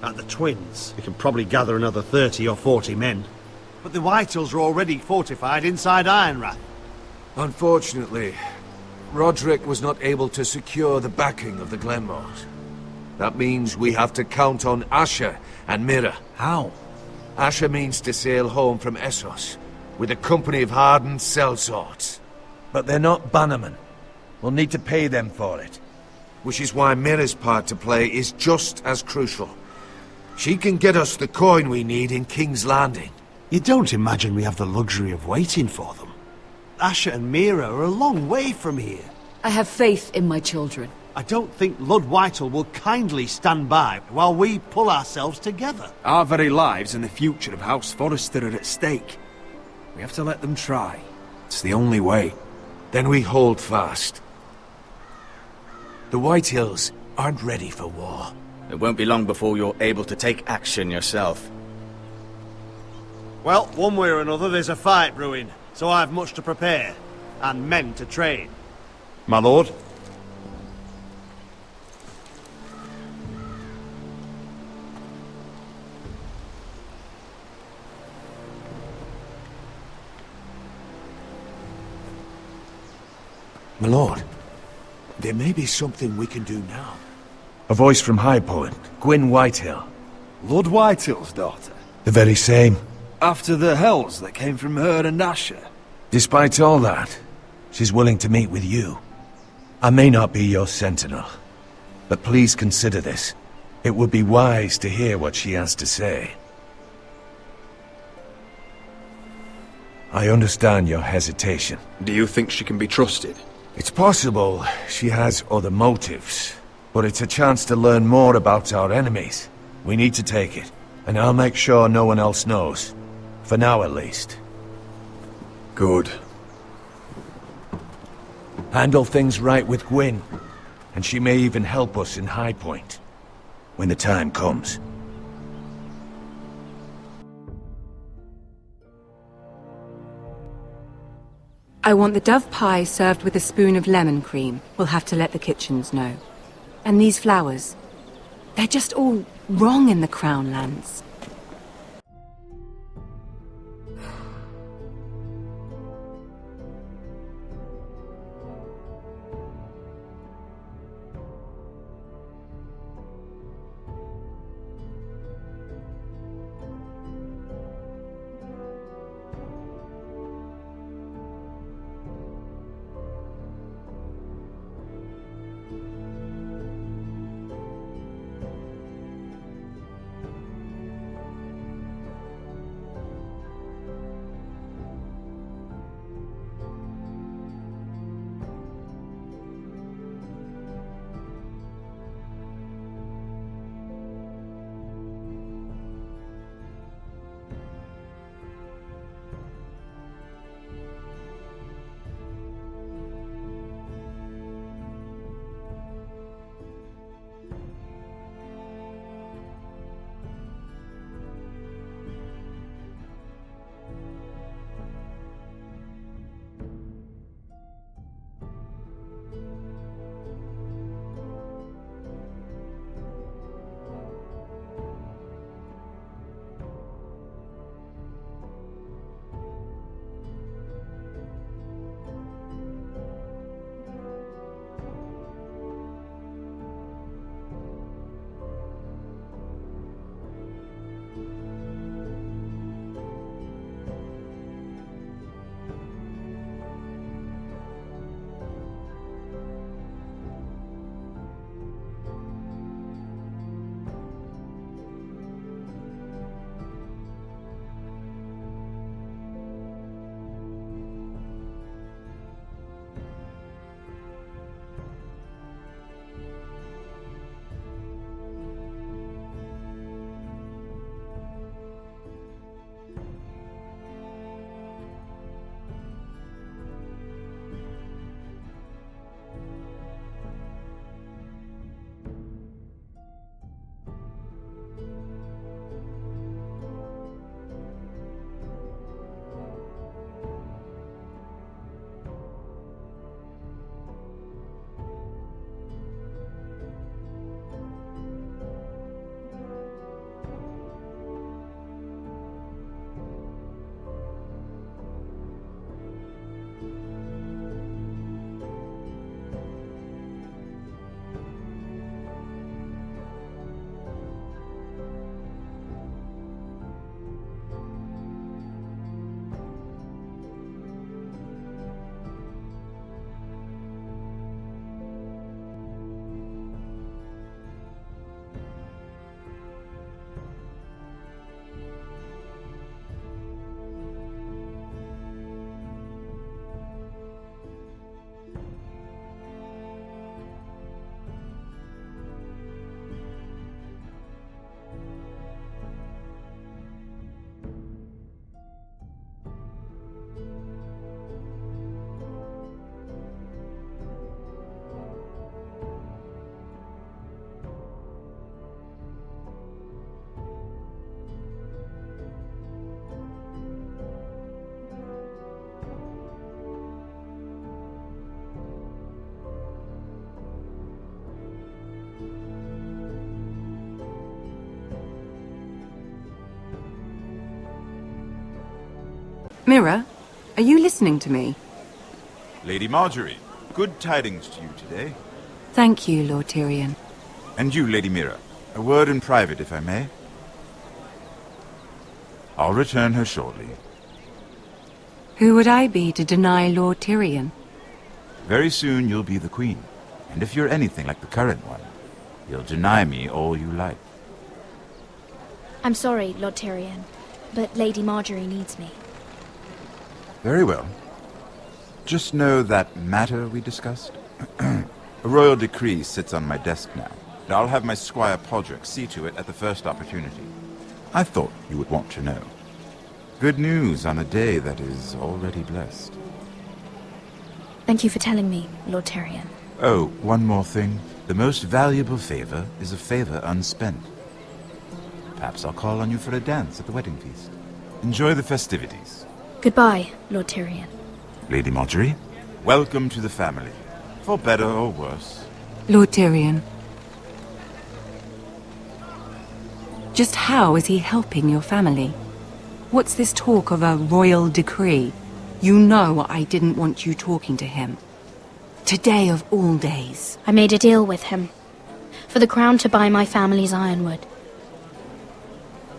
at the Twins. We can probably gather another 30 or 40 men. But the Whitehills are already fortified inside Ironrath. Unfortunately, Roderick was not able to secure the backing of the Glenmores. That means we have to count on Asher and Mira. How? Asher means to sail home from Essos with a company of hardened sellswords. But they're not bannermen. We'll need to pay them for it. Which is why Mira's part to play is just as crucial. She can get us the coin we need in King's Landing. You don't imagine we have the luxury of waiting for them? Asher and Mira are a long way from here. I have faith in my children. I don't think Lord Whitehall will kindly stand by while we pull ourselves together. Our very lives and the future of House Forrester are at stake. We have to let them try. It's the only way. Then we hold fast. The Whitehills aren't ready for war. It won't be long before you're able to take action yourself. Well, one way or another there's a fight brewing, so I have much to prepare, and men to train. My lord? My lord, there may be something we can do now. A voice from High Point, Gwyn Whitehill. Lord Whitehill's daughter? The very same. After the hells that came from her and Asher? Despite all that, she's willing to meet with you. I may not be your sentinel, but please consider this. It would be wise to hear what she has to say. I understand your hesitation. Do you think she can be trusted? It's possible she has other motives, but it's a chance to learn more about our enemies. We need to take it, and I'll make sure no one else knows. For now, at least. Good. Handle things right with Gwyn, and she may even help us in High Point, when the time comes. I want the dove pie served with a spoon of lemon cream. We'll have to let the kitchens know. And these flowers. They're just all wrong in the Crown Lands. Mira, are you listening to me? Lady Marjorie, good tidings to you today. Thank you, Lord Tyrion. And you, Lady Mira, a word in private, if I may. I'll return her shortly. Who would I be to deny Lord Tyrion? Very soon you'll be the queen, and if you're anything like the current one, you'll deny me all you like. I'm sorry, Lord Tyrion, but Lady Marjorie needs me. Very well. Just know that matter we discussed? A royal decree sits on my desk now, and I'll have my squire Podrick see to it at the first opportunity. I thought you would want to know. Good news on a day that is already blessed. Thank you for telling me, Lord Tyrion. Oh, one more thing. The most valuable favor is a favor unspent. Perhaps I'll call on you for a dance at the wedding feast. Enjoy the festivities. Goodbye, Lord Tyrion. Lady Marjorie, welcome to the family, for better or worse. Lord Tyrion. Just how is he helping your family? What's this talk of a royal decree? You know I didn't want you talking to him. Today of all days. I made a deal with him. For the crown to buy my family's ironwood.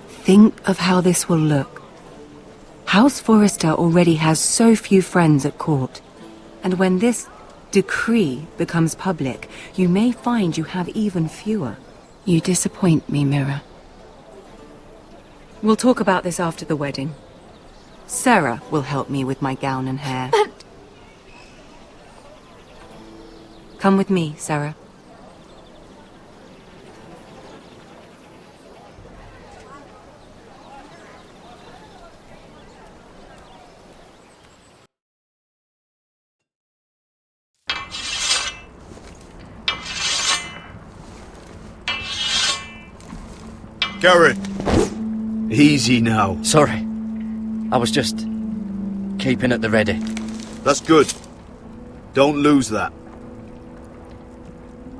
Think of how this will look. House Forrester already has so few friends at court. And when this decree becomes public, you may find you have even fewer. You disappoint me, Mira. We'll talk about this after the wedding. Sarah will help me with my gown and hair. But... Come with me, Sarah. Garrett! Easy now. Sorry. I was just keeping at the ready. That's good. Don't lose that.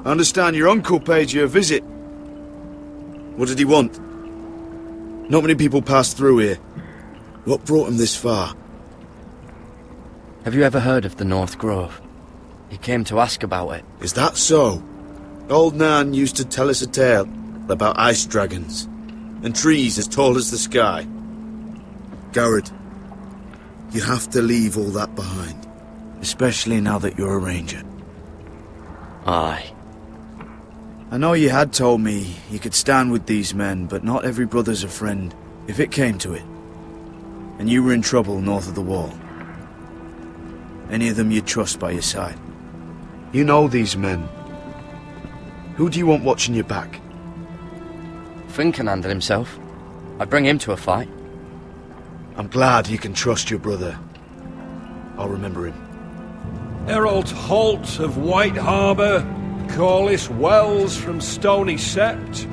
I understand your uncle paid you a visit. What did he want? Not many people pass through here. What brought him this far? Have you ever heard of the North Grove? He came to ask about it. Is that so? Old Nan used to tell us a tale about ice dragons and trees as tall as the sky. Garrett, you have to leave all that behind, especially now that you're a ranger. Aye. I know you had told me you could stand with these men, but not every brother's a friend, if it came to it. And you were in trouble north of the wall. Any of them you'd trust by your side. You know these men. Who do you want watching your back? Finn can handle himself. I'd bring him to a fight. I'm glad you can trust your brother. I'll remember him. Errol Holt of White Harbour, Corliss Wells from Stony Sept.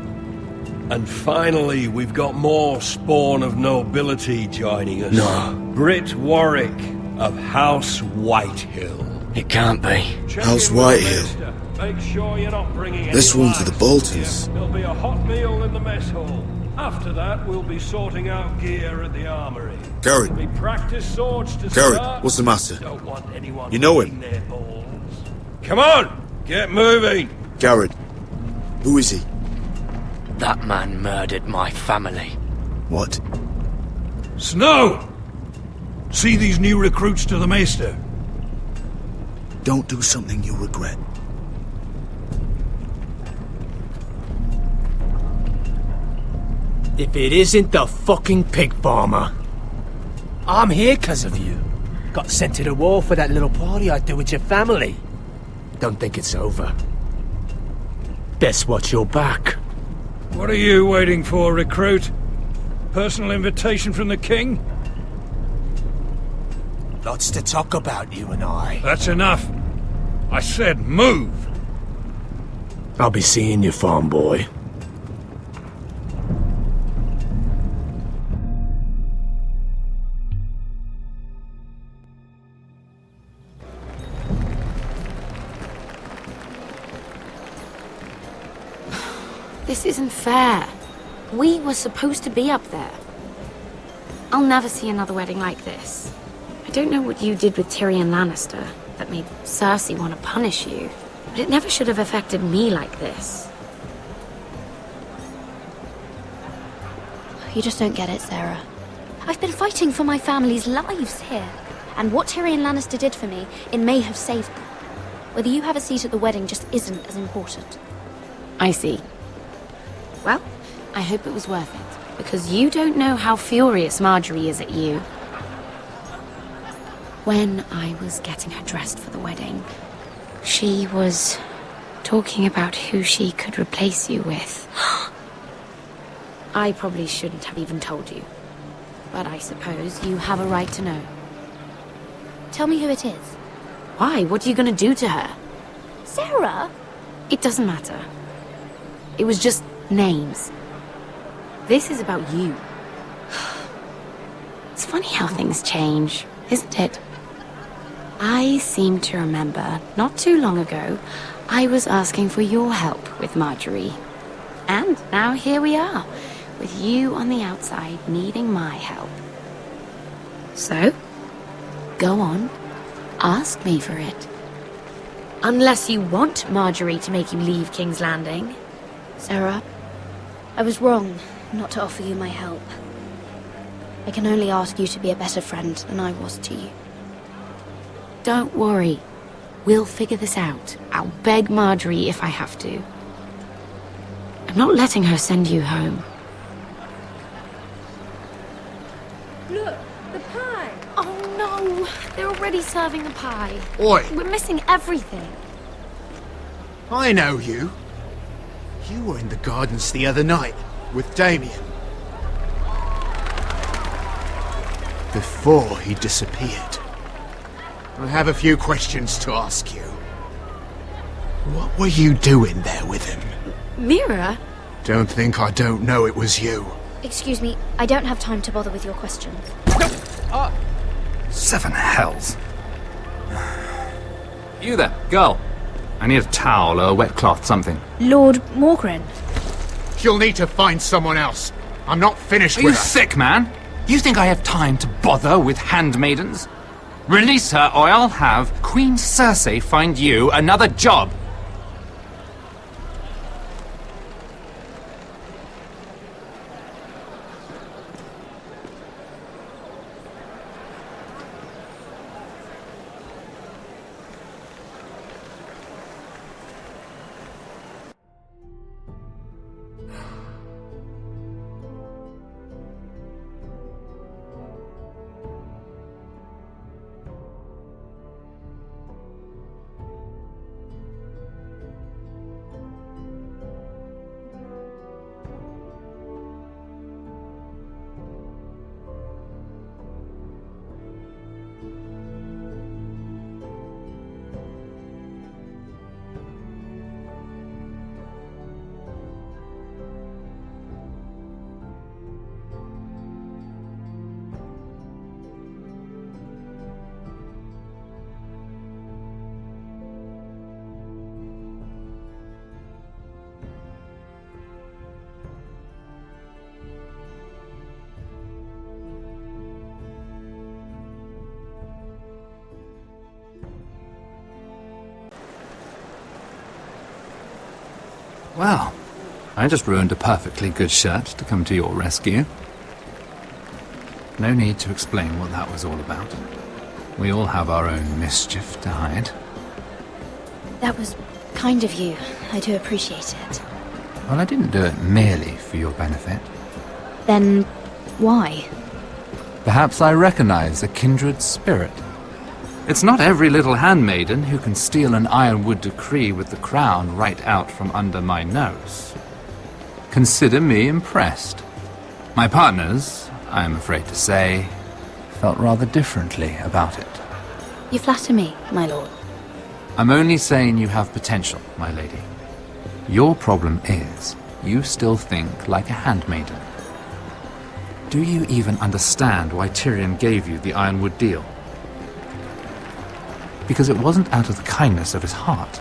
And finally, we've got more spawn of nobility joining us. No. Britt Warwick of House Whitehill. It can't be. House Whitehill. Make sure you're not bringing This any one to the lights. Boltons. There'll be a hot meal in the mess hall. After that, we'll be sorting out gear at the armory. Garrett. There'll be practice swords to Garrett, start. what's the matter? Don't want anyone You know licking him? their balls. Come on! Get moving! Garrett. Who is he? That man murdered my family. What? Snow! See these new recruits to the Maester? Don't do something you'll regret. If it isn't the fucking pig farmer. I'm here 'cause of you. Got sent to the war for that little party I did with your family. Don't think it's over. Best watch your back. What are you waiting for, recruit? Personal invitation from the king? Lots to talk about, you and I. That's enough. I said move. I'll be seeing you, farm boy. This isn't fair. We were supposed to be up there. I'll never see another wedding like this. I don't know what you did with Tyrion Lannister that made Cersei want to punish you, but it never should have affected me like this. You just don't get it, Sarah. I've been fighting for my family's lives here, and what Tyrion Lannister did for me, it may have saved them. Whether you have a seat at the wedding just isn't as important. I see. Well, I hope it was worth it, because you don't know how furious Marjorie is at you. When I was getting her dressed for the wedding, she was talking about who she could replace you with. I probably shouldn't have even told you, but I suppose you have a right to know. Tell me who it is. Why? What are you going to do to her? Sarah? It doesn't matter. It was just names. This is about you. It's funny how things change, isn't it? I seem to remember, not too long ago, I was asking for your help with Marjorie. And now here we are, with you on the outside needing my help. So, go on, ask me for it. Unless you want Marjorie to make you leave King's Landing. Sarah, I was wrong not to offer you my help. I can only ask you to be a better friend than I was to you. Don't worry. We'll figure this out. I'll beg Marjorie if I have to. I'm not letting her send you home. Look, the pie! Oh no! They're already serving the pie. Oi! We're missing everything. I know you. You were in the gardens the other night with Damien. Before he disappeared. I have a few questions to ask you. What were you doing there with him? Mira? Don't think I don't know it was you. Excuse me, I don't have time to bother with your questions. Seven hells. You there, girl. I need a towel or a wet cloth, something. Lord Morgren. You'll need to find someone else. I'm not finished Are with you her. sick, man? You think I have time to bother with handmaidens? Release her, or I'll have Queen Cersei find you another job. Well, I just ruined a perfectly good shirt to come to your rescue. No need to explain what that was all about. We all have our own mischief to hide. That was kind of you. I do appreciate it. Well, I didn't do it merely for your benefit. Then, why? Perhaps I recognize a kindred spirit. It's not every little handmaiden who can steal an ironwood decree with the crown right out from under my nose. Consider me impressed. My partners, I am afraid to say, felt rather differently about it. You flatter me, my lord. I'm only saying you have potential, my lady. Your problem is, you still think like a handmaiden. Do you even understand why Tyrion gave you the ironwood deal? Because it wasn't out of the kindness of his heart.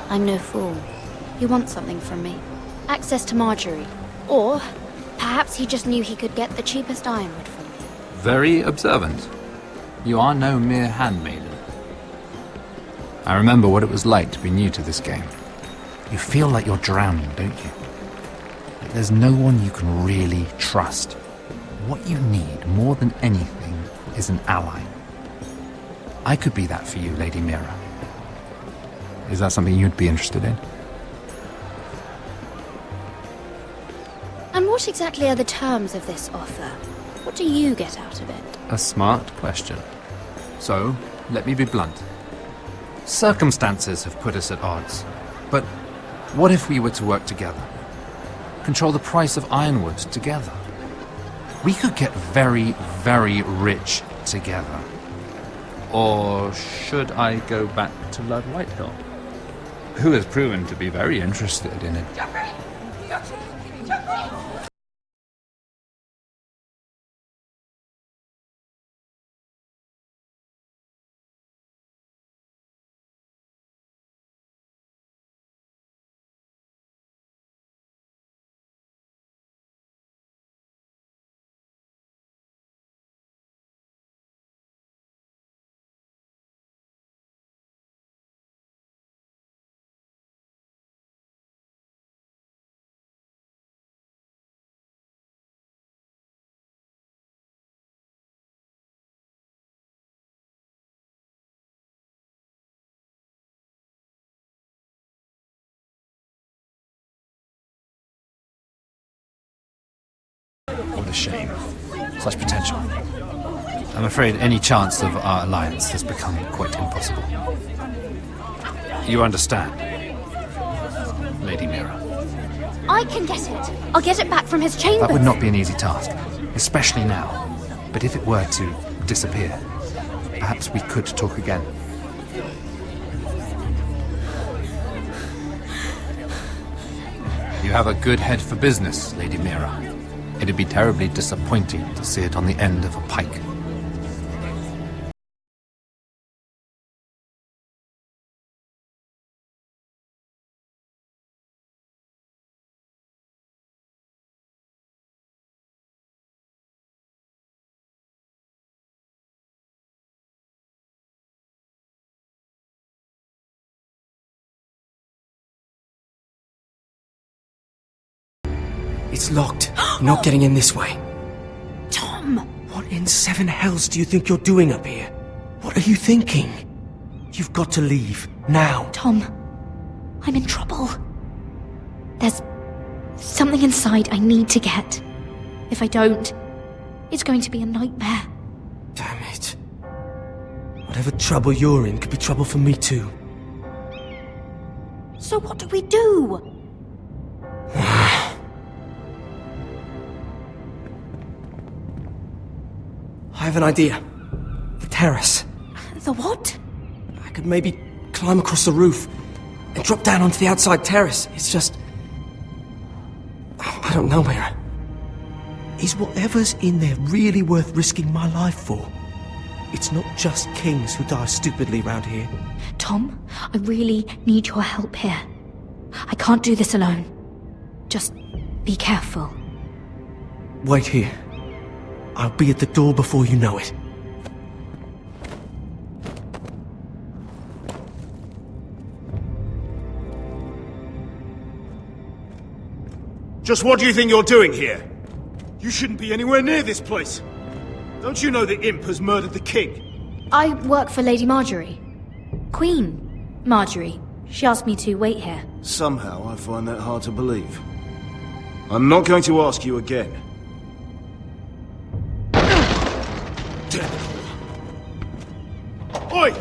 I'm no fool. You want something from me. Access to Marjorie. Or Perhaps he just knew he could get the cheapest ironwood from me. Very observant. You are no mere handmaiden. I remember what it was like to be new to this game. You feel like you're drowning, don't you? Like there's no one you can really trust. What you need, more than anything, is an ally. I could be that for you, Lady Mira. Is that something you'd be interested in? And what exactly are the terms of this offer? What do you get out of it? A smart question. So, let me be blunt. Circumstances have put us at odds. But what if we were to work together? Control the price of ironwood together? We could get very, very rich together. Or should I go back to Lord Whitehill, who has proven to be very interested in it? What a shame. Such potential. I'm afraid any chance of our alliance has become quite impossible. You understand, Lady Mira? I can get it. I'll get it back from his chambers. That would not be an easy task, especially now. But if it were to disappear, perhaps we could talk again. You have a good head for business, Lady Mira. It'd be terribly disappointing to see it on the end of a pike. It's locked. You're not getting in this way. Tom! What in seven hells do you think you're doing up here? What are you thinking? You've got to leave. Now. Tom, I'm in trouble. There's something inside I need to get. If I don't, it's going to be a nightmare. Damn it. Whatever trouble you're in could be trouble for me too. So what do we do? I have an idea. The terrace. The what? I could maybe climb across the roof and drop down onto the outside terrace. It's just... I don't know, Mira. Is whatever's in there really worth risking my life for? It's not just kings who die stupidly round here. Tom, I really need your help here. I can't do this alone. Just be careful. Wait here. I'll be at the door before you know it. Just what do you think you're doing here? You shouldn't be anywhere near this place. Don't you know the imp has murdered the king? I work for Lady Marjorie. Queen Marjorie. She asked me to wait here. Somehow I find that hard to believe. I'm not going to ask you again. Oi!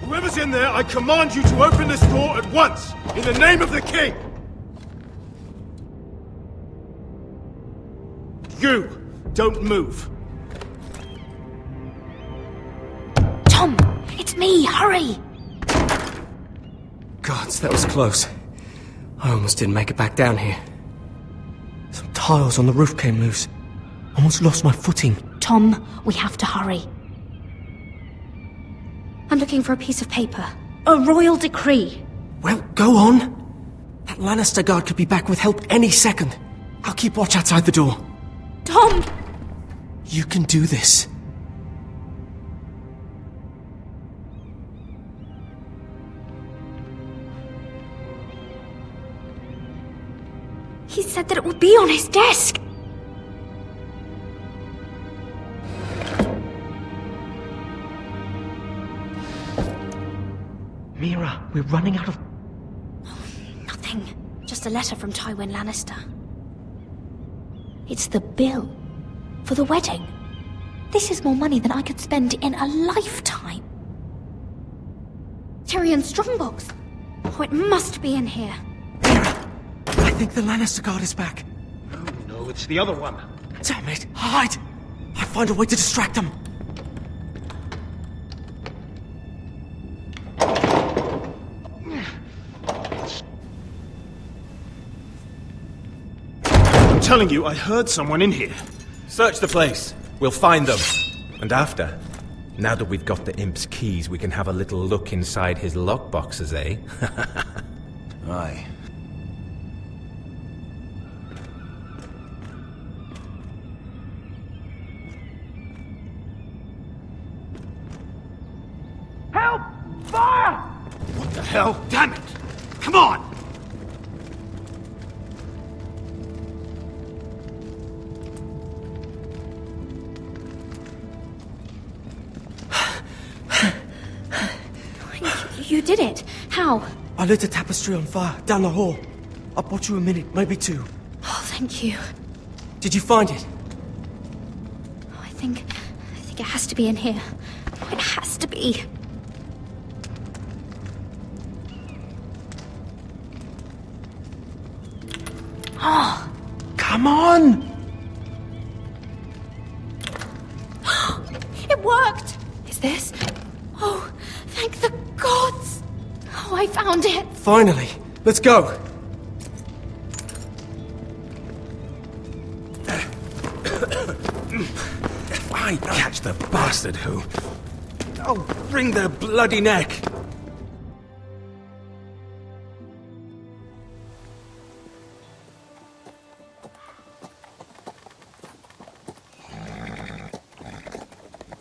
Whoever's in there, I command you to open this door at once! In the name of the king! You! Don't move! Tom! It's me! Hurry! Gods, that was close. I almost didn't make it back down here. Some tiles on the roof came loose. Almost lost my footing. Tom, we have to hurry. I'm looking for a piece of paper. A royal decree. Well, go on. That Lannister guard could be back with help any second. I'll keep watch outside the door. Tom! You can do this. He said that it would be on his desk. Mira, we're running out of... Nothing. Just a letter from Tywin Lannister. It's the bill for the wedding. This is more money than I could spend in a lifetime. Tyrion's strongbox. Oh, it must be in here. I think the Lannister guard is back. No, it's the other one. Damn it! Hide! I'll find a way to distract them. I'm telling you, I heard someone in here. Search the place. We'll find them. And after, now that we've got the imp's keys, we can have a little look inside his lockboxes, eh? Aye. Help! Fire! What the hell? Damn it! Come on! You did it. How? I lit a tapestry on fire down the hall. I bought you a minute, maybe two. Oh, thank you. Did you find it? I think it has to be in here. It has to be. Oh. Come on! It worked! Is this? Oh, thank the gods! Oh, I found it! Finally! Let's go! If I catch the bastard who... I'll wring their bloody neck!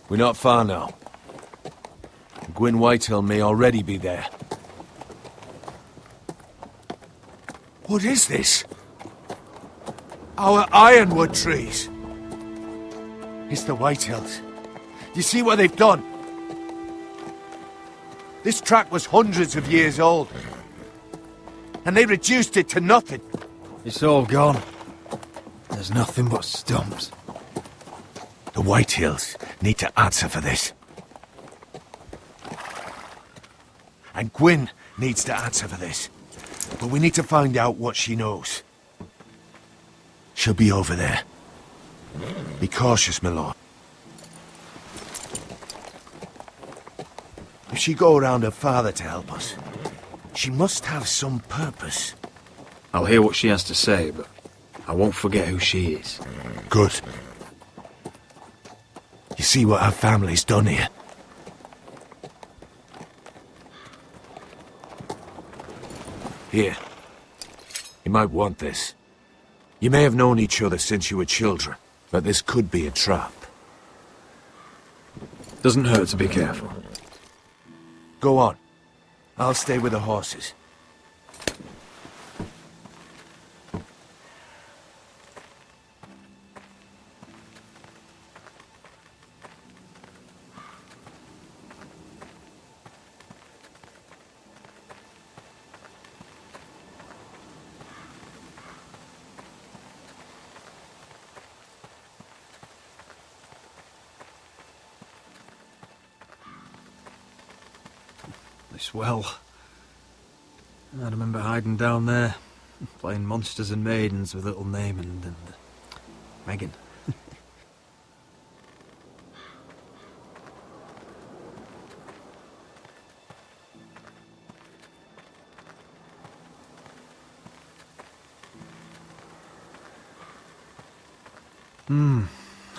We're not far now. Gwyn Whitehill may already be there. What is this? Our ironwood trees! It's the Whitehills. Do you see what they've done? This track was hundreds of years old. And they reduced it to nothing. It's all gone. There's nothing but stumps. The Whitehills need to answer for this. And Gwyn needs to answer for this. But we need to find out what she knows. She'll be over there. Be cautious, my lord. If she go around her father to help us, she must have some purpose. I'll hear what she has to say, but I won't forget who she is. Good. You see what our family's done here? Here. You might want this. You may have known each other since you were children, but this could be a trap. Doesn't hurt to be careful. Go on. I'll stay with the horses. This well. I remember hiding down there, playing monsters and maidens with little Naaman and Megan.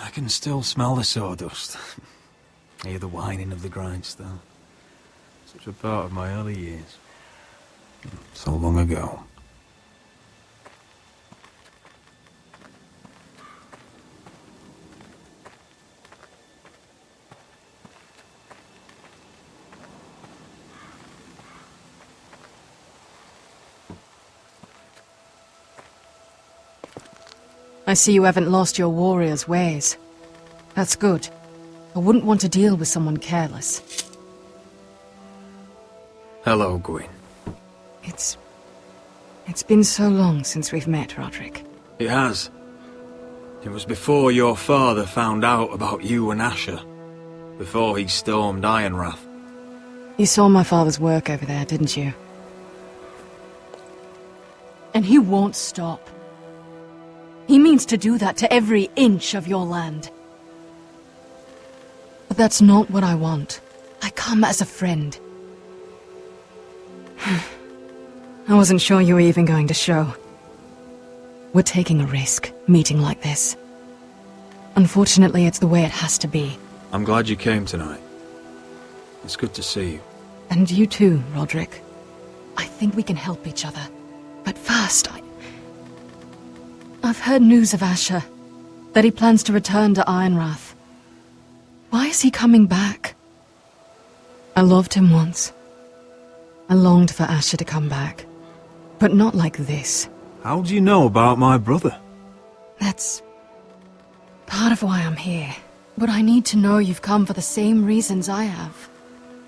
I can still smell the sawdust. Hear the whining of the grindstone. Such a part of my early years. So long ago. I see you haven't lost your warrior's ways. That's good. I wouldn't want to deal with someone careless. Hello, Gwyn. It's been so long since we've met, Roderick. It has. It was before your father found out about you and Asher. Before he stormed Ironrath. You saw my father's work over there, didn't you? And he won't stop. He means to do that to every inch of your land. But that's not what I want. I come as a friend. I wasn't sure you were even going to show. We're taking a risk, meeting like this. Unfortunately, it's the way it has to be. I'm glad you came tonight. It's good to see you. And you too, Roderick. I think we can help each other. But first, I've heard news of Asher. That he plans to return to Ironrath. Why is he coming back? I loved him once. I longed for Asher to come back. But not like this. How do you know about my brother? That's part of why I'm here. But I need to know you've come for the same reasons I have.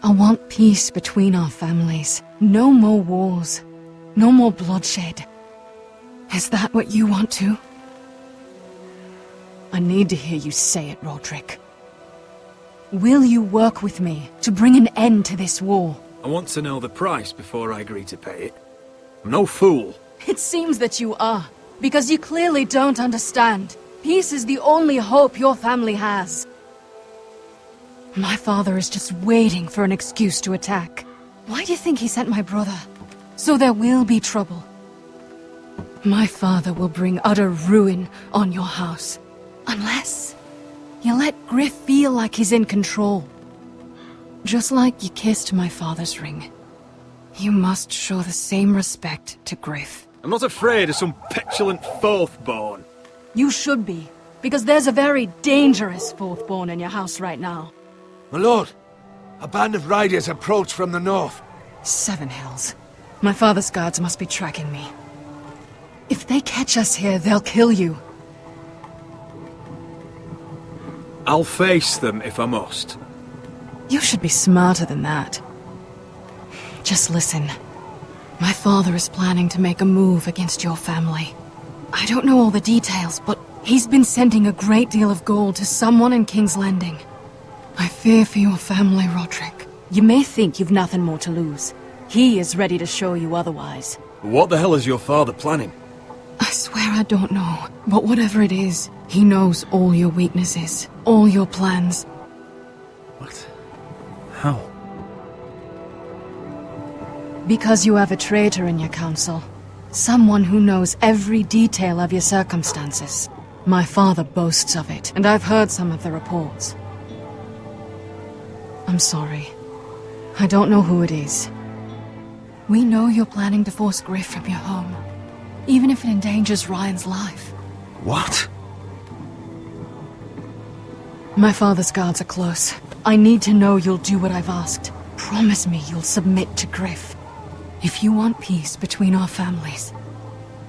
I want peace between our families. No more wars. No more bloodshed. Is that what you want too? I need to hear you say it, Roderick. Will you work with me to bring an end to this war? I want to know the price before I agree to pay it. I'm no fool. It seems that you are, because you clearly don't understand. Peace is the only hope your family has. My father is just waiting for an excuse to attack. Why do you think he sent my brother? So there will be trouble. My father will bring utter ruin on your house. Unless you let Griff feel like he's in control. Just like you kissed my father's ring. You must show the same respect to Griff. I'm not afraid of some petulant fourthborn. You should be, because there's a very dangerous fourthborn in your house right now. My lord, a band of riders approach from the north. Seven Hills. My father's guards must be tracking me. If they catch us here, they'll kill you. I'll face them if I must. You should be smarter than that. Just listen. My father is planning to make a move against your family. I don't know all the details, but he's been sending a great deal of gold to someone in King's Landing. I fear for your family, Roderick. You may think you've nothing more to lose. He is ready to show you otherwise. What the hell is your father planning? I swear I don't know, but whatever it is, he knows all your weaknesses, all your plans. What? How? Because you have a traitor in your council. Someone who knows every detail of your circumstances. My father boasts of it, and I've heard some of the reports. I'm sorry. I don't know who it is. We know you're planning to force Griff from your home, even if it endangers Ryan's life. What? My father's guards are close. I need to know you'll do what I've asked. Promise me you'll submit to Griff. If you want peace between our families,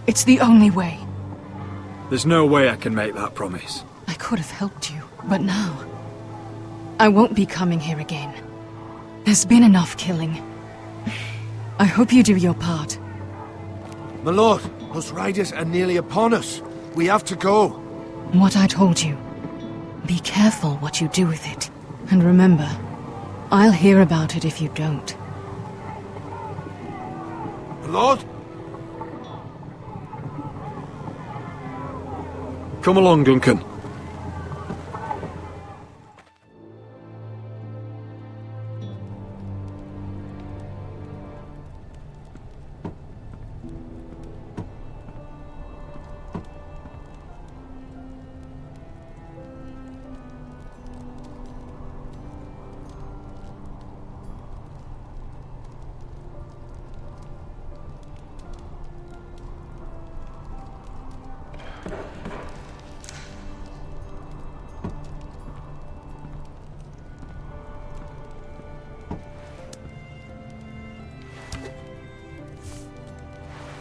it's the only way. There's no way I can make that promise. I could have helped you, but now, I won't be coming here again. There's been enough killing. I hope you do your part. My lord, those riders are nearly upon us. We have to go. What I told you. Be careful what you do with it. And remember, I'll hear about it if you don't. My lord? Come along, Duncan.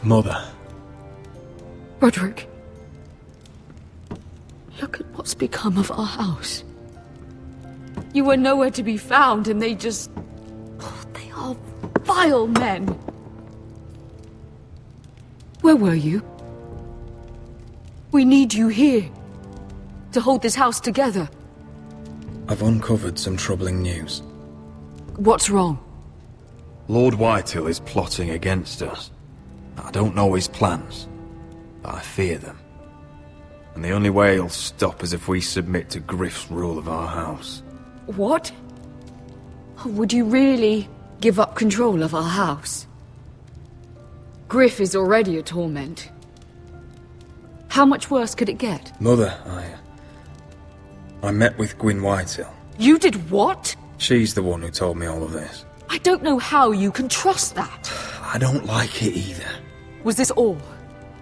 Mother. Roderick. What's become of our house? You were nowhere to be found, and they just... Oh, they are vile men. Where were you? We need you here. To hold this house together. I've uncovered some troubling news. What's wrong? Lord Whitehill is plotting against us. I don't know his plans, but I fear them. And the only way he'll stop is if we submit to Griff's rule of our house. What? Would you really give up control of our house? Griff is already a torment. How much worse could it get? Mother, I met with Gwyn Whitehill. You did what? She's the one who told me all of this. I don't know how you can trust that. I don't like it either. Was this all?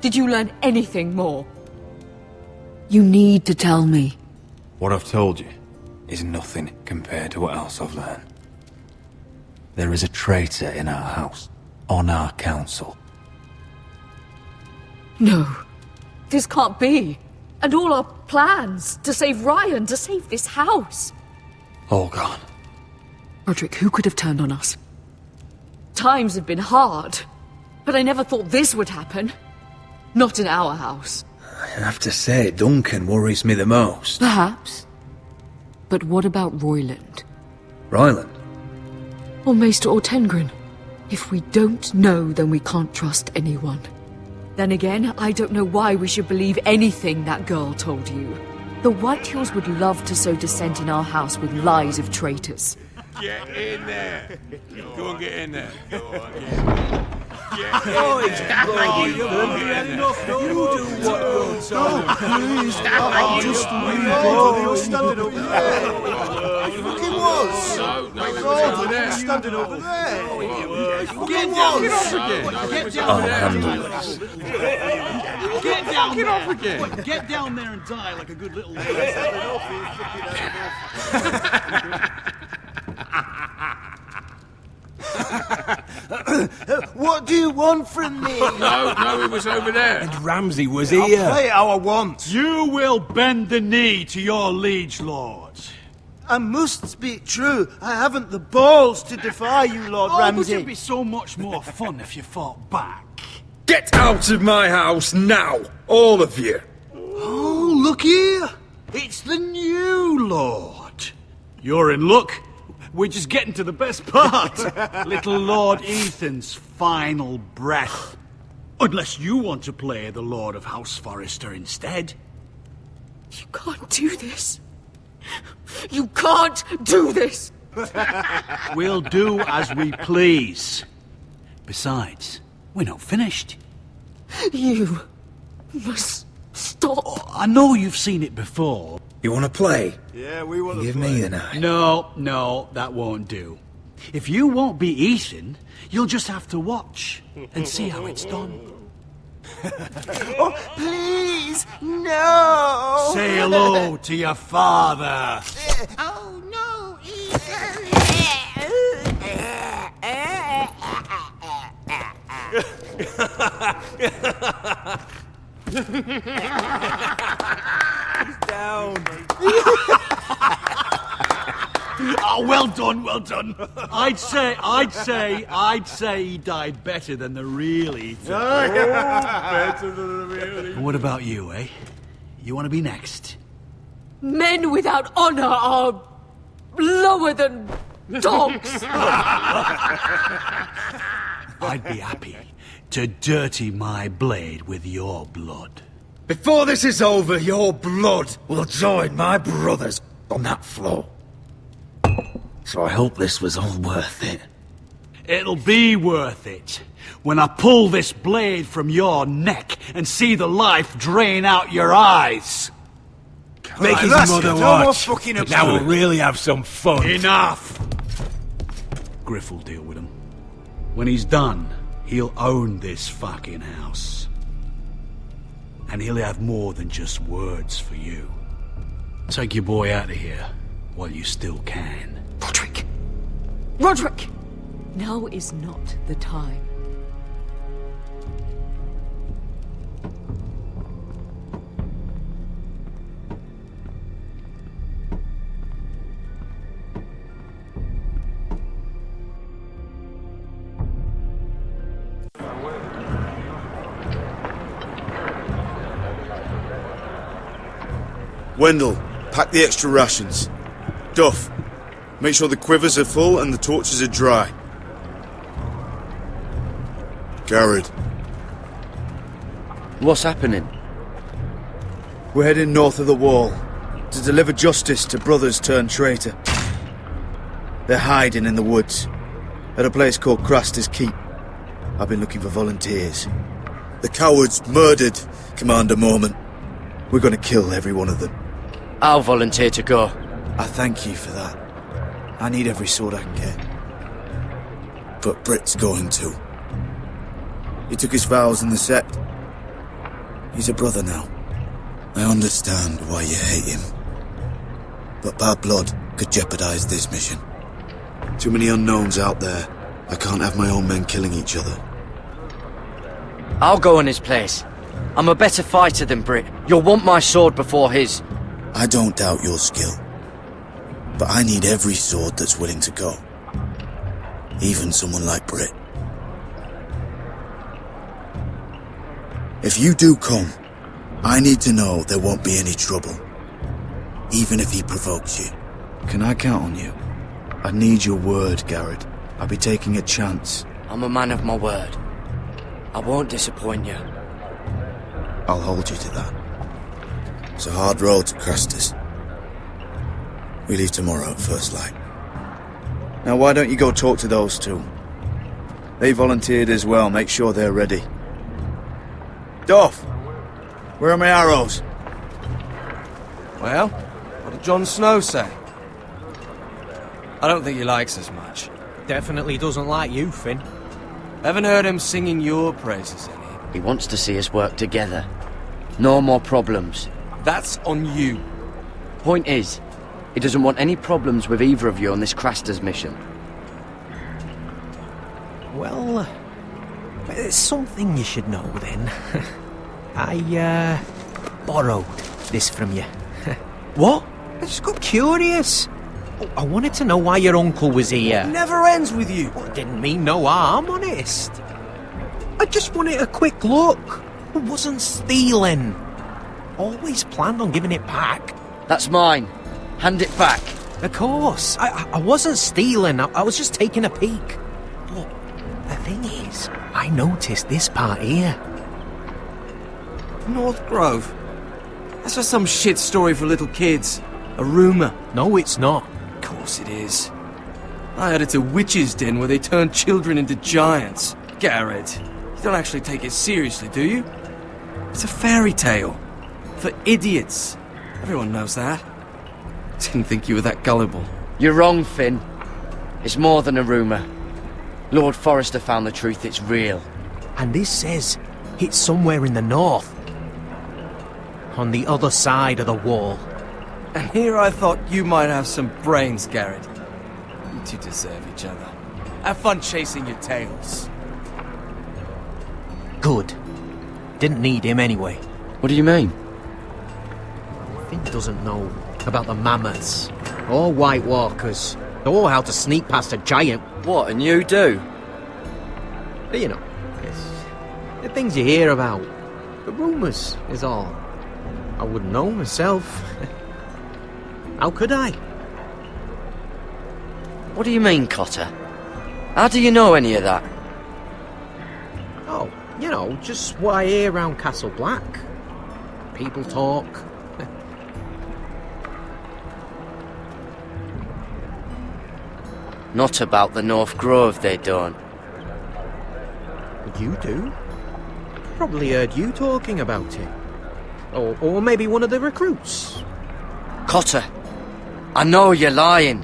Did you learn anything more? You need to tell me. What I've told you is nothing compared to what else I've learned. There is a traitor in our house, on our council. No. This can't be. And all our plans to save Ryan, to save this house. All gone. Roderick, who could have turned on us? Times have been hard, but I never thought this would happen. Not in our house. I have to say, Duncan worries me the most. Perhaps. But what about Royland? Ryland? Or Maester or Tengrin? If we don't know, then we can't trust anyone. Then again, I don't know why we should believe anything that girl told you. The Whitehills would love to sow dissent in our house with lies of traitors. Get in there. Go and get in there. Go on, Oh, it's you had enough. You do what you're told. Please, just leave it. You're standing over there. It fucking was. No, it was over there. Standing over there. Get down. Get off again. Get down I'll there. handle this. Get down Get there. off again. What, get down there and die like a good little What do you want from me? No, it was over there. And Ramsay was I'll here. play how I want. You will bend the knee to your liege lord. I must speak true. I haven't the balls to defy you, Lord But Ramsay. it'd be so much more fun if you fought back. Get out of my house now, all of you. Oh, look here. It's the new lord. You're in luck. We're just getting to the best part. Little Lord Ethan's final breath. Unless you want to play the Lord of House Forrester instead. You can't do this. You can't do this! We'll do as we please. Besides, we're not finished. You must stop. Oh, I know you've seen it before. You want to play? Yeah, we want to Give me the knife. No, that won't do. If you won't be Ethan, you'll just have to watch and see how it's done. Oh, please, no! Say hello to your father. Oh, no, Down. Oh, well done. I'd say he died better than the real Ethan. Better than the real. What about you, eh? You want to be next? Men without honor are lower than dogs. I'd be happy to dirty my blade with your blood. Before this is over, your blood will join my brother's on that floor. So I hope this was all worth it. It'll be worth it when I pull this blade from your neck and see the life drain out your eyes. Make his mother watch. Now we'll really have some fun. Enough! Griff will deal with him. When he's done, he'll own this fucking house. And he'll have more than just words for you. Take your boy out of here while you still can. Roderick! Now is not the time. Wendell, pack the extra rations. Duff, make sure the quivers are full and the torches are dry. Garrett. What's happening? We're heading north of the wall to deliver justice to brothers turned traitor. They're hiding in the woods at a place called Craster's Keep. I've been looking for volunteers. The cowards murdered Commander Mormont. We're gonna kill every one of them. I'll volunteer to go. I thank you for that. I need every sword I can get. But Britt's going too. He took his vows in the Sept. He's a brother now. I understand why you hate him. But bad blood could jeopardize this mission. Too many unknowns out there. I can't have my own men killing each other. I'll go in his place. I'm a better fighter than Britt. You'll want my sword before his. I don't doubt your skill. But I need every sword that's willing to go. Even someone like Britt. If you do come, I need to know there won't be any trouble. Even if he provokes you. Can I count on you? I need your word, Garrett. I'll be taking a chance. I'm a man of my word. I won't disappoint you. I'll hold you to that. It's a hard road to Craster's. We leave tomorrow at first light. Now why don't you go talk to those two? They volunteered as well, make sure they're ready. Duff! Where are my arrows? Well, what did Jon Snow say? I don't think he likes us much. Definitely doesn't like you, Finn. Haven't heard him singing your praises any. He wants to see us work together. No more problems. That's on you. Point is, he doesn't want any problems with either of you on this Craster's mission. Well, there's something you should know then. I, borrowed this from you. What? I just got curious. I wanted to know why your uncle was here. It never ends with you. Well, didn't mean no harm, honest. I just wanted a quick look. I wasn't stealing. Always planned on giving it back. That's mine. Hand it back. Of course. I wasn't stealing. I was just taking a peek. But the thing is, I noticed this part here. North Grove? That's just some shit story for little kids. A rumour. No, it's not. Of course it is. I heard it's a witch's den where they turn children into giants. Garrett, you don't actually take it seriously, do you? It's a fairy tale. For idiots. Everyone knows that. Didn't think you were that gullible. You're wrong, Finn. It's more than a rumour. Lord Forrester found the truth, it's real. And this says it's somewhere in the north. On the other side of the wall. And here I thought you might have some brains, Garrett. You two deserve each other. Have fun chasing your tails. Good. Didn't need him anyway. What do you mean? Finn doesn't know about the mammoths, or White Walkers, or how to sneak past a giant. What, and you do? But you know, it's the things you hear about. The rumours is all. I wouldn't know myself. How could I? What do you mean, Cotter? How do you know any of that? Oh, you know, just what I hear around Castle Black. People talk. Not about the North Grove, they don't. You do? Probably heard you talking about it. Or maybe one of the recruits. Cotter, I know you're lying.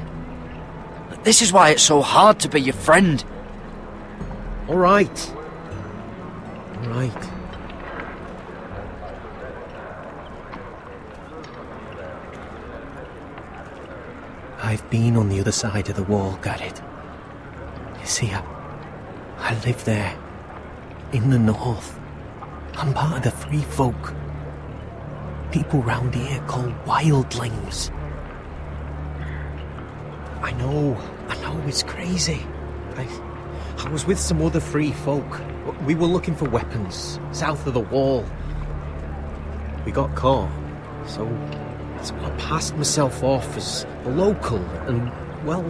But this is why it's so hard to be your friend. All right. All right. I've been on the other side of the wall, Garrett. You see, I live there. In the north. I'm part of the free folk. People round here call wildlings. I know it's crazy. I was with some other free folk. We were looking for weapons, south of the wall. We got caught, so So I passed myself off as a local, and, well,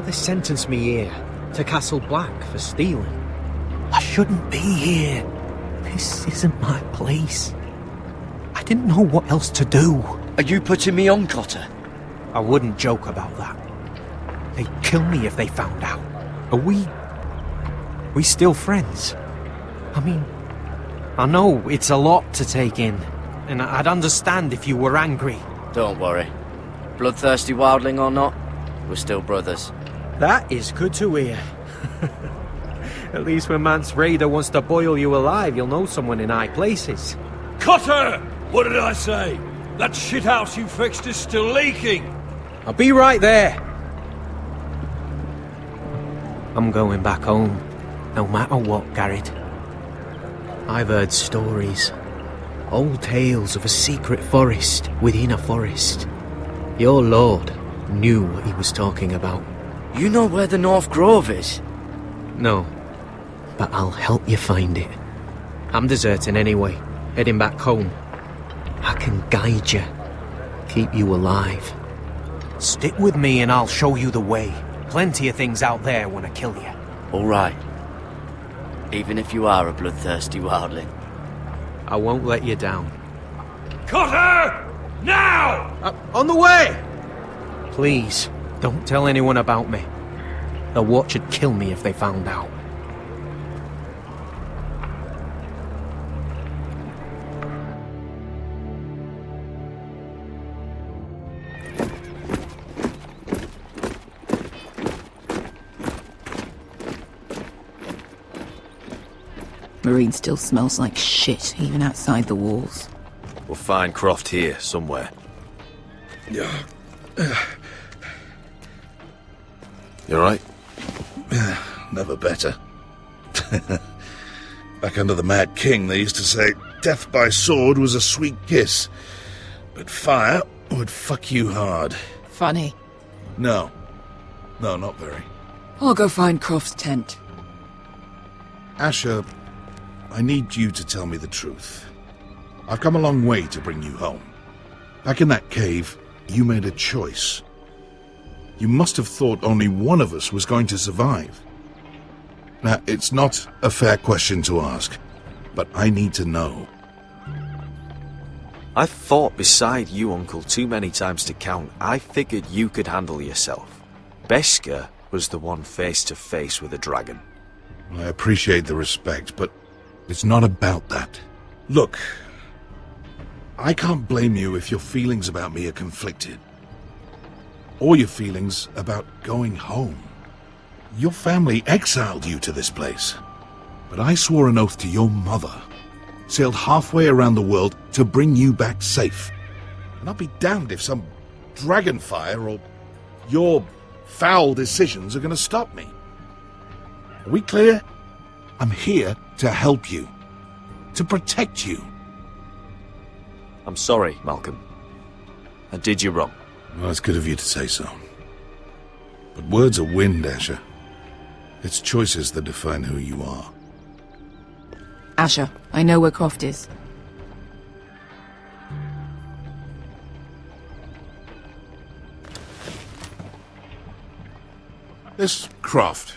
they sentenced me here to Castle Black for stealing. I shouldn't be here. This isn't my place. I didn't know what else to do. Are you putting me on, Cotter? I wouldn't joke about that. They'd kill me if they found out. Are we still friends? I mean, I know it's a lot to take in, and I'd understand if you were angry. Don't worry. Bloodthirsty wildling or not, we're still brothers. That is good to hear. At least when Mance Raider wants to boil you alive, you'll know someone in high places. Cotter! What did I say? That shithouse you fixed is still leaking! I'll be right there. I'm going back home, no matter what, Garrett. I've heard stories. Old tales of a secret forest within a forest. Your lord knew what he was talking about. You know where the North Grove is? No, but I'll help you find it. I'm deserting anyway, heading back home. I can guide you, keep you alive. Stick with me and I'll show you the way. Plenty of things out there want to kill you. All right. Even if you are a bloodthirsty wildling. I won't let you down. Cotter! Now! On the way! Please, don't tell anyone about me. The Watch would kill me if they found out. Marine still smells like shit, even outside the walls. We'll find Croft here, somewhere. Yeah. You alright? Never better. Back under the Mad King, they used to say death by sword was a sweet kiss, but fire would fuck you hard. Funny. No. No, not very. I'll go find Croft's tent. Asher, I need you to tell me the truth. I've come a long way to bring you home. Back in that cave, you made a choice. You must have thought only one of us was going to survive. Now, it's not a fair question to ask, but I need to know. I've fought beside you, Uncle, too many times to count. I figured you could handle yourself. Beskar was the one face to face with a dragon. I appreciate the respect, but it's not about that. Look, I can't blame you if your feelings about me are conflicted. Or your feelings about going home. Your family exiled you to this place. But I swore an oath to your mother, sailed halfway around the world to bring you back safe. And I'll be damned if some dragonfire or your foul decisions are going to stop me. Are we clear? I'm here to help you. To protect you. I'm sorry, Malcolm. I did you wrong. Well, it's good of you to say so. But words are wind, Asher. It's choices that define who you are. Asher, I know where Croft is. This Croft,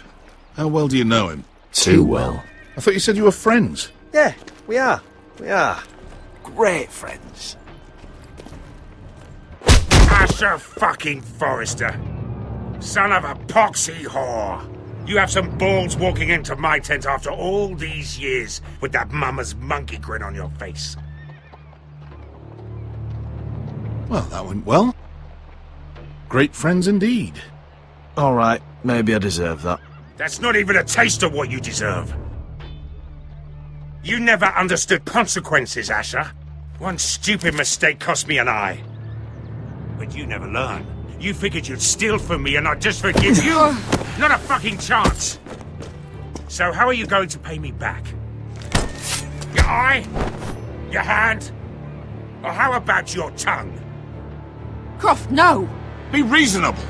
how well do you know him? Too well. I thought you said you were friends. Yeah, we are. We are. Great friends. Asher fucking Forrester. Son of a poxy whore. You have some balls walking into my tent after all these years with that mama's monkey grin on your face. Well, that went well. Great friends indeed. All right, maybe I deserve that. That's not even a taste of what you deserve. You never understood consequences, Asher. One stupid mistake cost me an eye. But you never learned. You figured you'd steal from me and I'd just forgive you? Not a fucking chance! So how are you going to pay me back? Your eye? Your hand? Or how about your tongue? Croft, no! Be reasonable!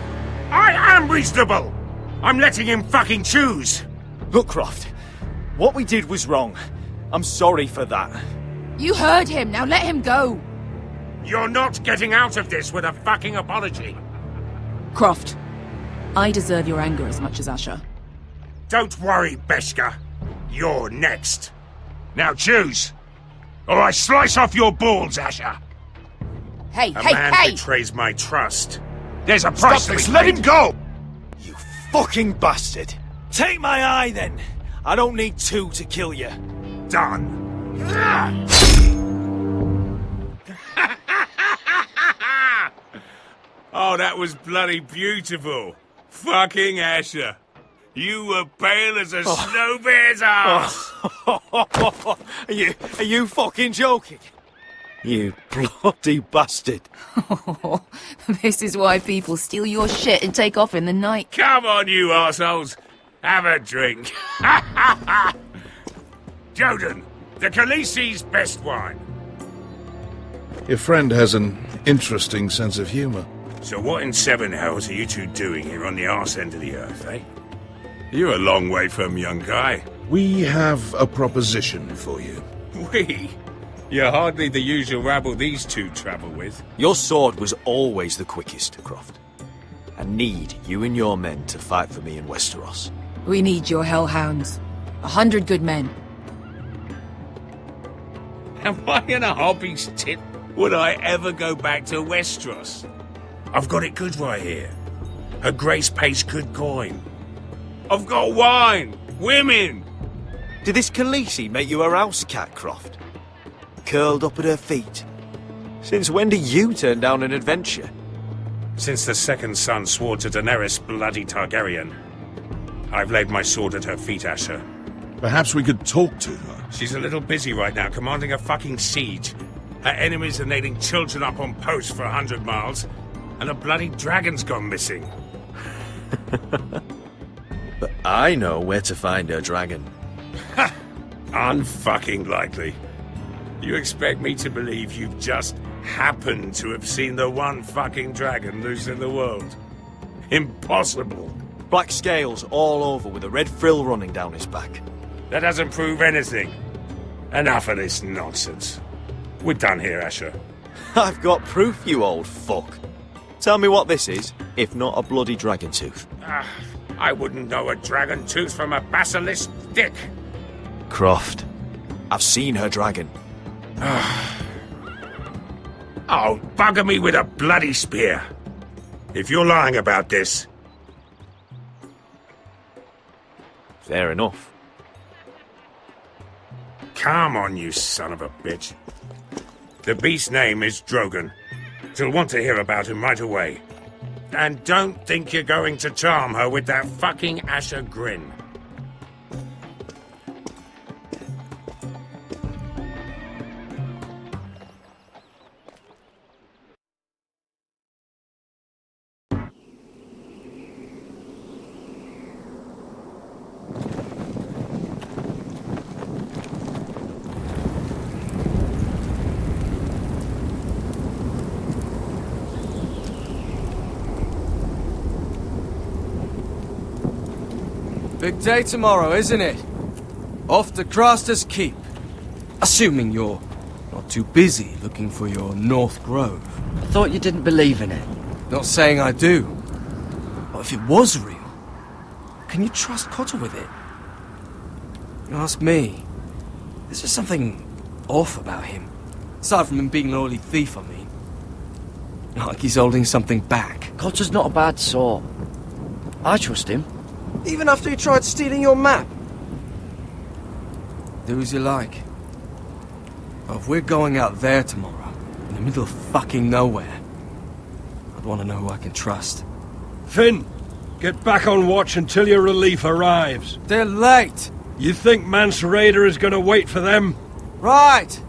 I am reasonable! I'm letting him fucking choose! Look, Croft, what we did was wrong. I'm sorry for that. You heard him, now let him go! You're not getting out of this with a fucking apology. Croft, I deserve your anger as much as Asher. Don't worry, Beskha. You're next. Now choose, or I slice off your balls, Asher. Hey, A man betrays my trust. There's a price to be paid. Let him go! You fucking bastard! Take my eye, then! I don't need two to kill you. Done. Oh, that was bloody beautiful. Fucking Asher. You were pale as a snow bear's ass. Are you fucking joking? You bloody bastard. This is why people steal your shit and take off in the night. Come on, you assholes. Have a drink. Joden, the Khaleesi's best wine. Your friend has an interesting sense of humor. So what in seven hells are you two doing here on the arse end of the earth, eh? You're a long way from, young guy. We have a proposition for you. We? You're hardly the usual rabble these two travel with. Your sword was always the quickest, Croft. I need you and your men to fight for me in Westeros. We need your hellhounds. 100 good men. Am I in a hobby's tip? Would I ever go back to Westeros? I've got it good right here. Her Grace pays good coin. I've got wine, women. Did this Khaleesi make you a house cat, Croft? Curled up at her feet? Since when do you turn down an adventure? Since the second son swore to Daenerys bloody Targaryen. I've laid my sword at her feet, Asher. Perhaps we could talk to her. She's a little busy right now, commanding a fucking siege. Her enemies are nailing children up on posts for 100 miles, and a bloody dragon's gone missing. But I know where to find her dragon. Ha! Unfucking likely. You expect me to believe you've just happened to have seen the one fucking dragon loose in the world? Impossible. Black scales all over with a red frill running down his back. That doesn't prove anything. Enough of this nonsense. We're done here, Asher. I've got proof, you old fuck. Tell me what this is, if not a bloody dragon tooth. I wouldn't know a dragon tooth from a basilisk dick. Croft, I've seen her dragon. Oh, bugger me with a bloody spear. If you're lying about this... Fair enough. Come on, you son of a bitch. The beast's name is Drogon. She'll want to hear about him right away. And don't think you're going to charm her with that fucking Asher grin. Big day tomorrow, isn't it? Off to Craster's Keep. Assuming you're not too busy looking for your North Grove. I thought you didn't believe in it. Not saying I do. But if it was real, can you trust Cotter with it? You ask me. There's just something off about him. Aside from him being an oily thief, I mean. Like he's holding something back. Cotter's not a bad sort. I trust him. Even after he tried stealing your map? Do as you like. But if we're going out there tomorrow, in the middle of fucking nowhere, I'd want to know who I can trust. Finn, get back on watch until your relief arrives. They're late! You think Mance Rayder is going to wait for them? Right!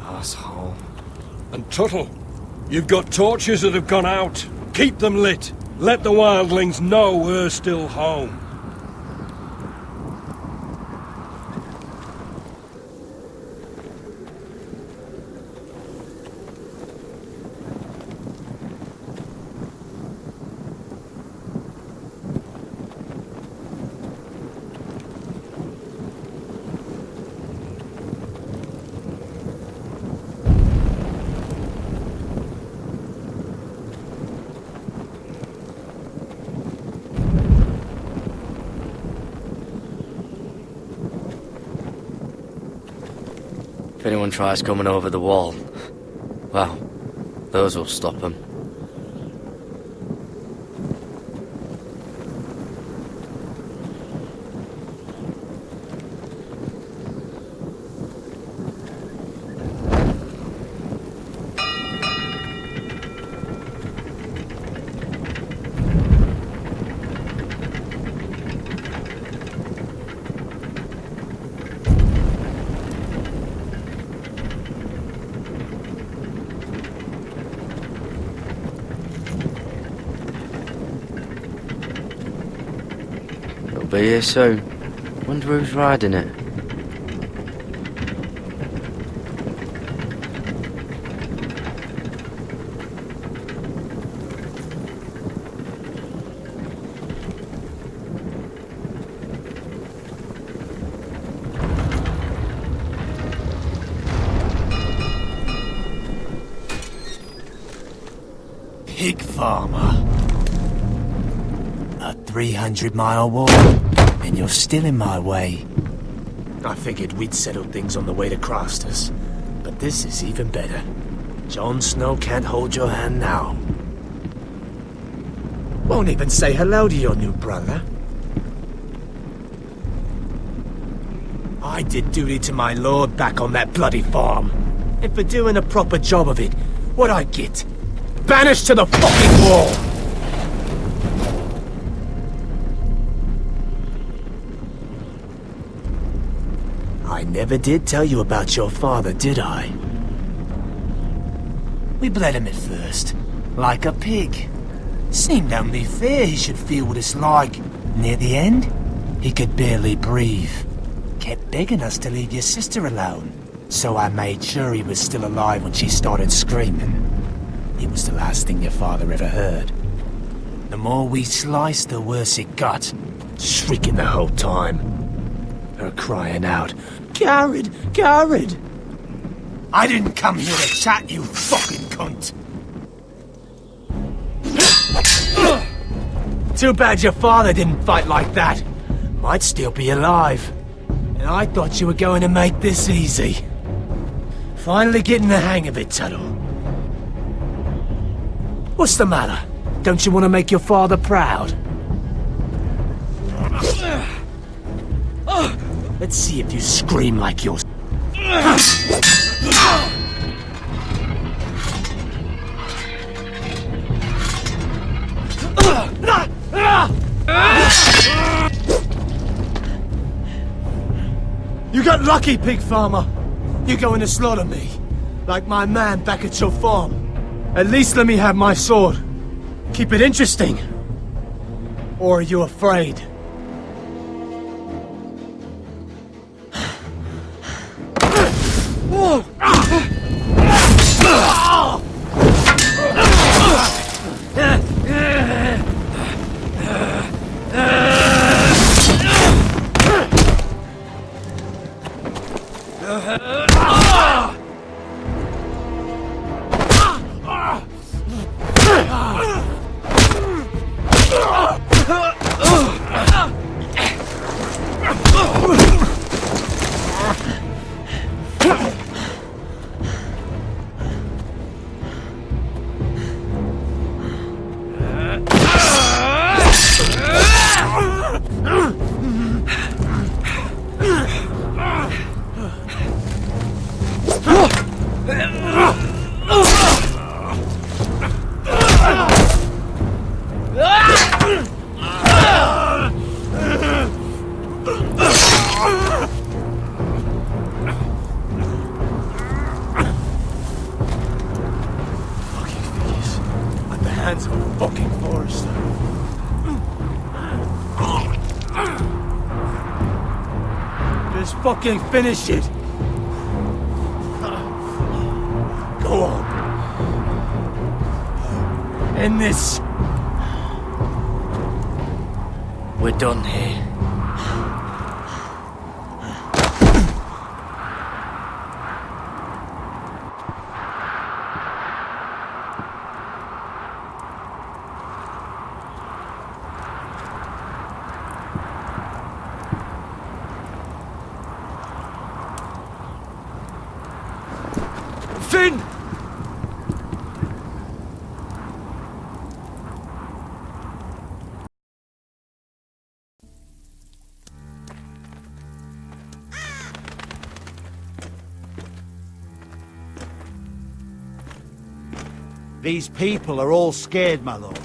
Asshole. And Tuttle, you've got torches that have gone out. Keep them lit. Let the wildlings know we're still home. anyone tries coming over the wall, well, those will stop them. Be here soon. Wonder who's riding it. Pig farmer. A 300-mile walk, and you're still in my way. I figured we'd settled things on the way to Crosters, but this is even better. Jon Snow can't hold your hand now. Won't even say hello to your new brother. I did duty to my lord back on that bloody farm, and for doing a proper job of it, what'd I get? Banished to the fucking wall! I never did tell you about your father, did I? We bled him at first, like a pig. Seemed only fair he should feel what it's like. Near the end, he could barely breathe. Kept begging us to leave your sister alone, so I made sure he was still alive when she started screaming. It was the last thing your father ever heard. The more we sliced, the worse it got. Shrieking the whole time. Her crying out, "Garrett! Garrett!" I didn't come here to chat, you fucking cunt! Too bad your father didn't fight like that. Might still be alive. And I thought you were going to make this easy. Finally getting the hang of it, Tuttle. What's the matter? Don't you want to make your father proud? Let's see if you scream like yours. You got lucky, pig farmer. You're going to slaughter me, like my man back at your farm. At least let me have my sword. Keep it interesting. Or are you afraid? Fucking finish it! Go on. End this. We're done here. These people are all scared, my lord.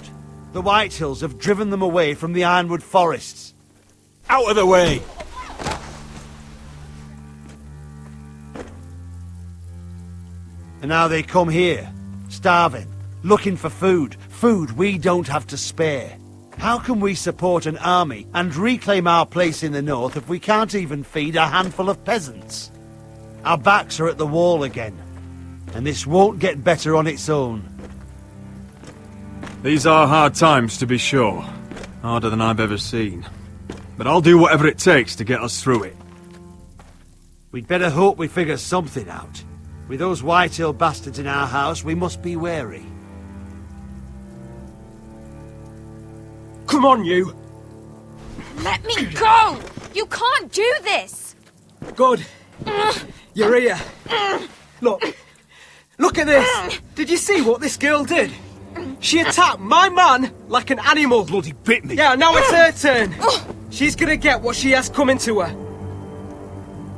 The Whitehills have driven them away from the Ironwood forests. Out of the way! And now they come here, starving, looking for food. Food we don't have to spare. How can we support an army and reclaim our place in the north if we can't even feed a handful of peasants? Our backs are at the wall again, and this won't get better on its own. These are hard times, to be sure. Harder than I've ever seen. But I'll do whatever it takes to get us through it. We'd better hope we figure something out. With those Whitehill bastards in our house, we must be wary. Come on, you! Let me go! You can't do this! Good. You're here. Look. Look at this! Did you see what this girl did? She attacked my man like an animal. Bloody bit me. Yeah, now it's her turn. She's gonna get what she has coming to her.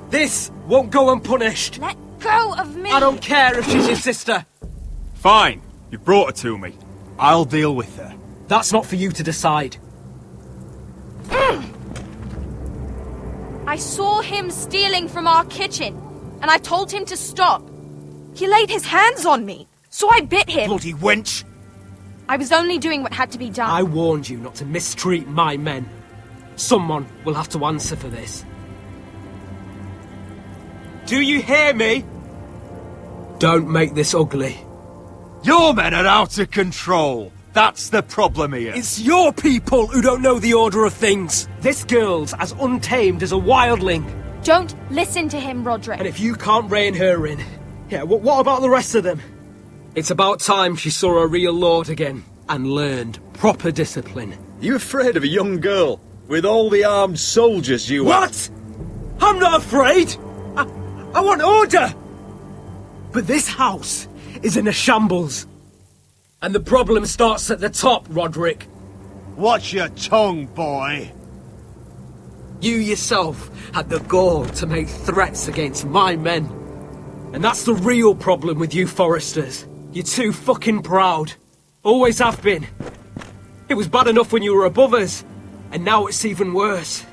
This won't go unpunished. Let go of me! I don't care if she's your sister. Fine. You brought her to me. I'll deal with her. That's not for you to decide. I saw him stealing from our kitchen, and I told him to stop. He laid his hands on me, so I bit him. Bloody wench! I was only doing what had to be done. I warned you not to mistreat my men. Someone will have to answer for this. Do you hear me? Don't make this ugly. Your men are out of control. That's the problem here. It's your people who don't know the order of things. This girl's as untamed as a wildling. Don't listen to him, Roderick. And if you can't rein her in, yeah, what about the rest of them? It's about time she saw a real lord again and learned proper discipline. You afraid of a young girl with all the armed soldiers you are? What? I'm not afraid. I want order. But this house is in a shambles. And the problem starts at the top, Roderick. Watch your tongue, boy. You yourself had the gall to make threats against my men. And that's the real problem with you Foresters. You're too fucking proud. Always have been. It was bad enough when you were above us, and now it's even worse.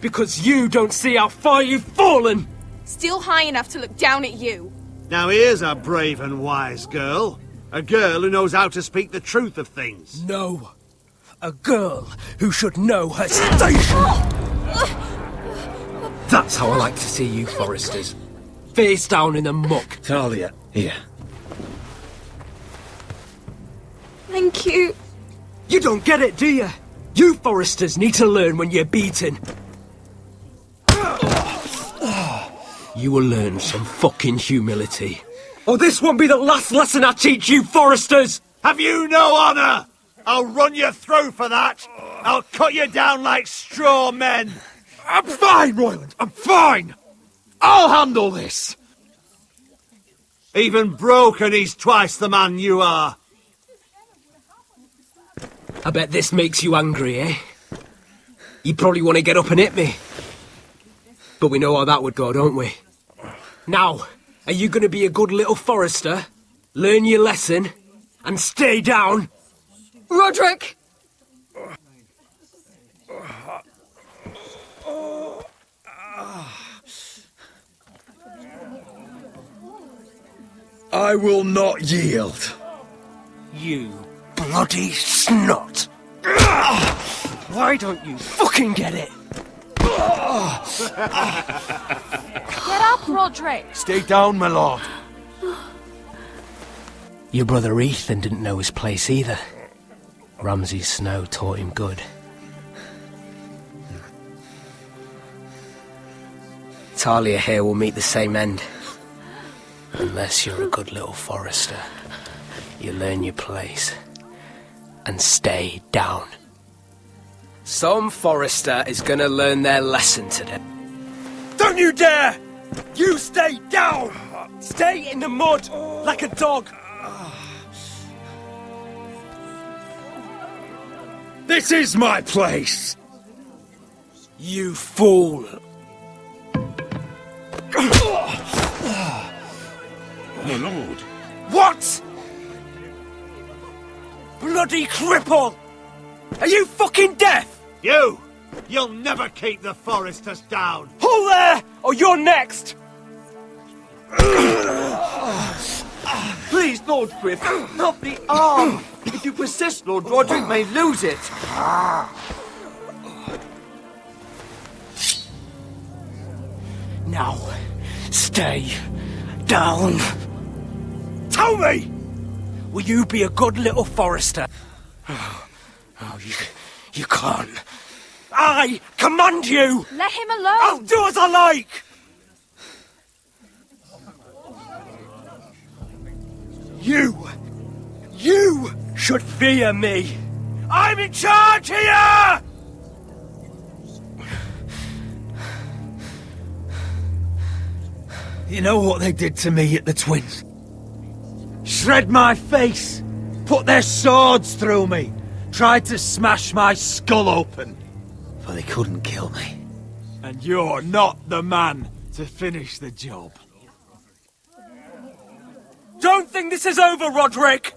Because you don't see how far you've fallen! Still high enough to look down at you. Now here's a brave and wise girl. A girl who knows how to speak the truth of things. No. A girl who should know her station! That's how I like to see you Foresters. Face down in the muck. Talia, here. Thank you. You don't get it, do you? You Foresters need to learn when you're beaten. You will learn some fucking humility. Or this won't be the last lesson I teach you Foresters! Have you no honour? I'll run you through for that. I'll cut you down like straw men. I'm fine, Royland. I'm fine. I'll handle this. Even broken, he's twice the man you are. I bet this makes you angry, eh? You probably want to get up and hit me. But we know how that would go, don't we? Now, are you going to be a good little Forester, learn your lesson, and stay down? Roderick! I will not yield. You bloody snot! Why don't you fucking get it? Get up, Roderick! Stay down, my lord. Your brother Ethan didn't know his place either. Ramsay's snow taught him good. Talia here will meet the same end. Unless you're a good little Forester. You learn your place. And stay down. Some Forester is gonna learn their lesson today. Don't you dare! You stay down! Stay in the mud, like a dog! This is my place. You fool! My lord. What? bloody cripple! Are you fucking deaf? You'll never keep the Foresters down! Hold there, or you're next! Please, Lord Griff, not the arm! If you persist, Lord Roderick may lose it! Now, stay down. Tell me! Will you be a good little Forester? You can't. I command you! Let him alone! I'll do as I like! You should fear me! I'm in charge here! You know what they did to me at the Twins? Shred my face! Put their swords through me! Tried to smash my skull open! But they couldn't kill me. And you're not the man to finish the job. Don't think this is over, Roderick!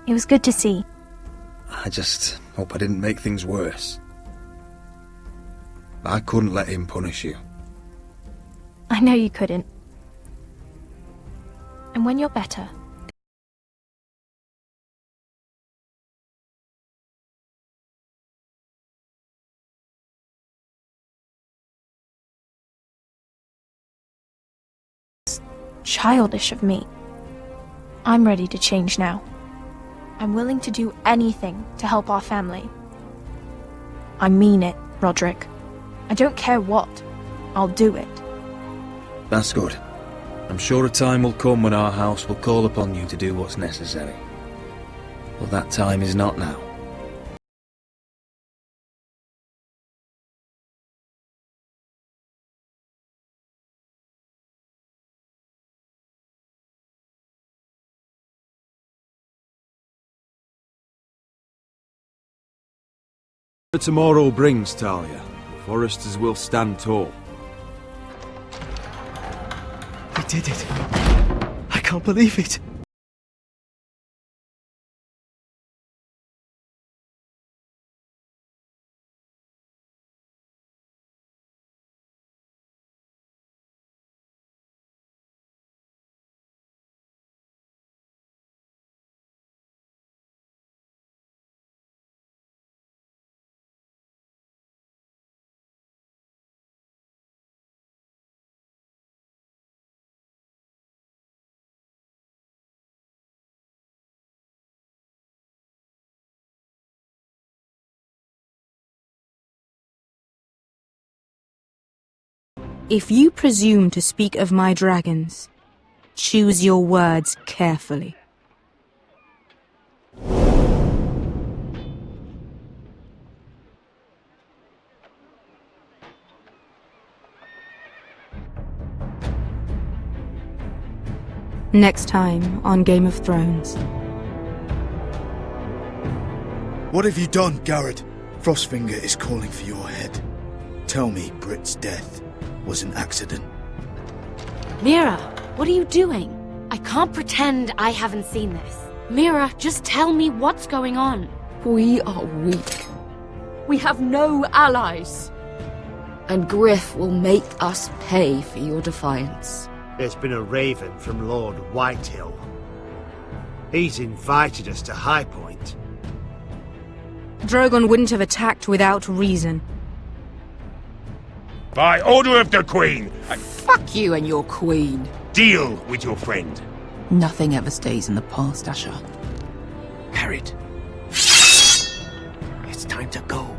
It was good to see. I just hope I didn't make things worse. I couldn't let him punish you. I know you couldn't. And when you're better, it's childish of me. I'm ready to change now. I'm willing to do anything to help our family. I mean it, Roderick. I don't care what. I'll do it. That's good. I'm sure a time will come when our house will call upon you to do what's necessary. But that time is not now. Tomorrow brings, Talia. The Foresters will stand tall. We did it. I can't believe it. If you presume to speak of my dragons, choose your words carefully. Next time on Game of Thrones. What have you done, Garrett? Frostfinger is calling for your head. tell me Brit's death was an accident. Mira, what are you doing? I can't pretend I haven't seen this. Mira, just tell me what's going on. We are weak. We have no allies. And Griff will make us pay for your defiance. There's been a raven from Lord Whitehill. He's invited us to High Point. Drogon wouldn't have attacked without reason. By order of the Queen, Fuck you and your queen. deal with your friend. Nothing ever stays in the past, Asher. Garrett. It's time to go.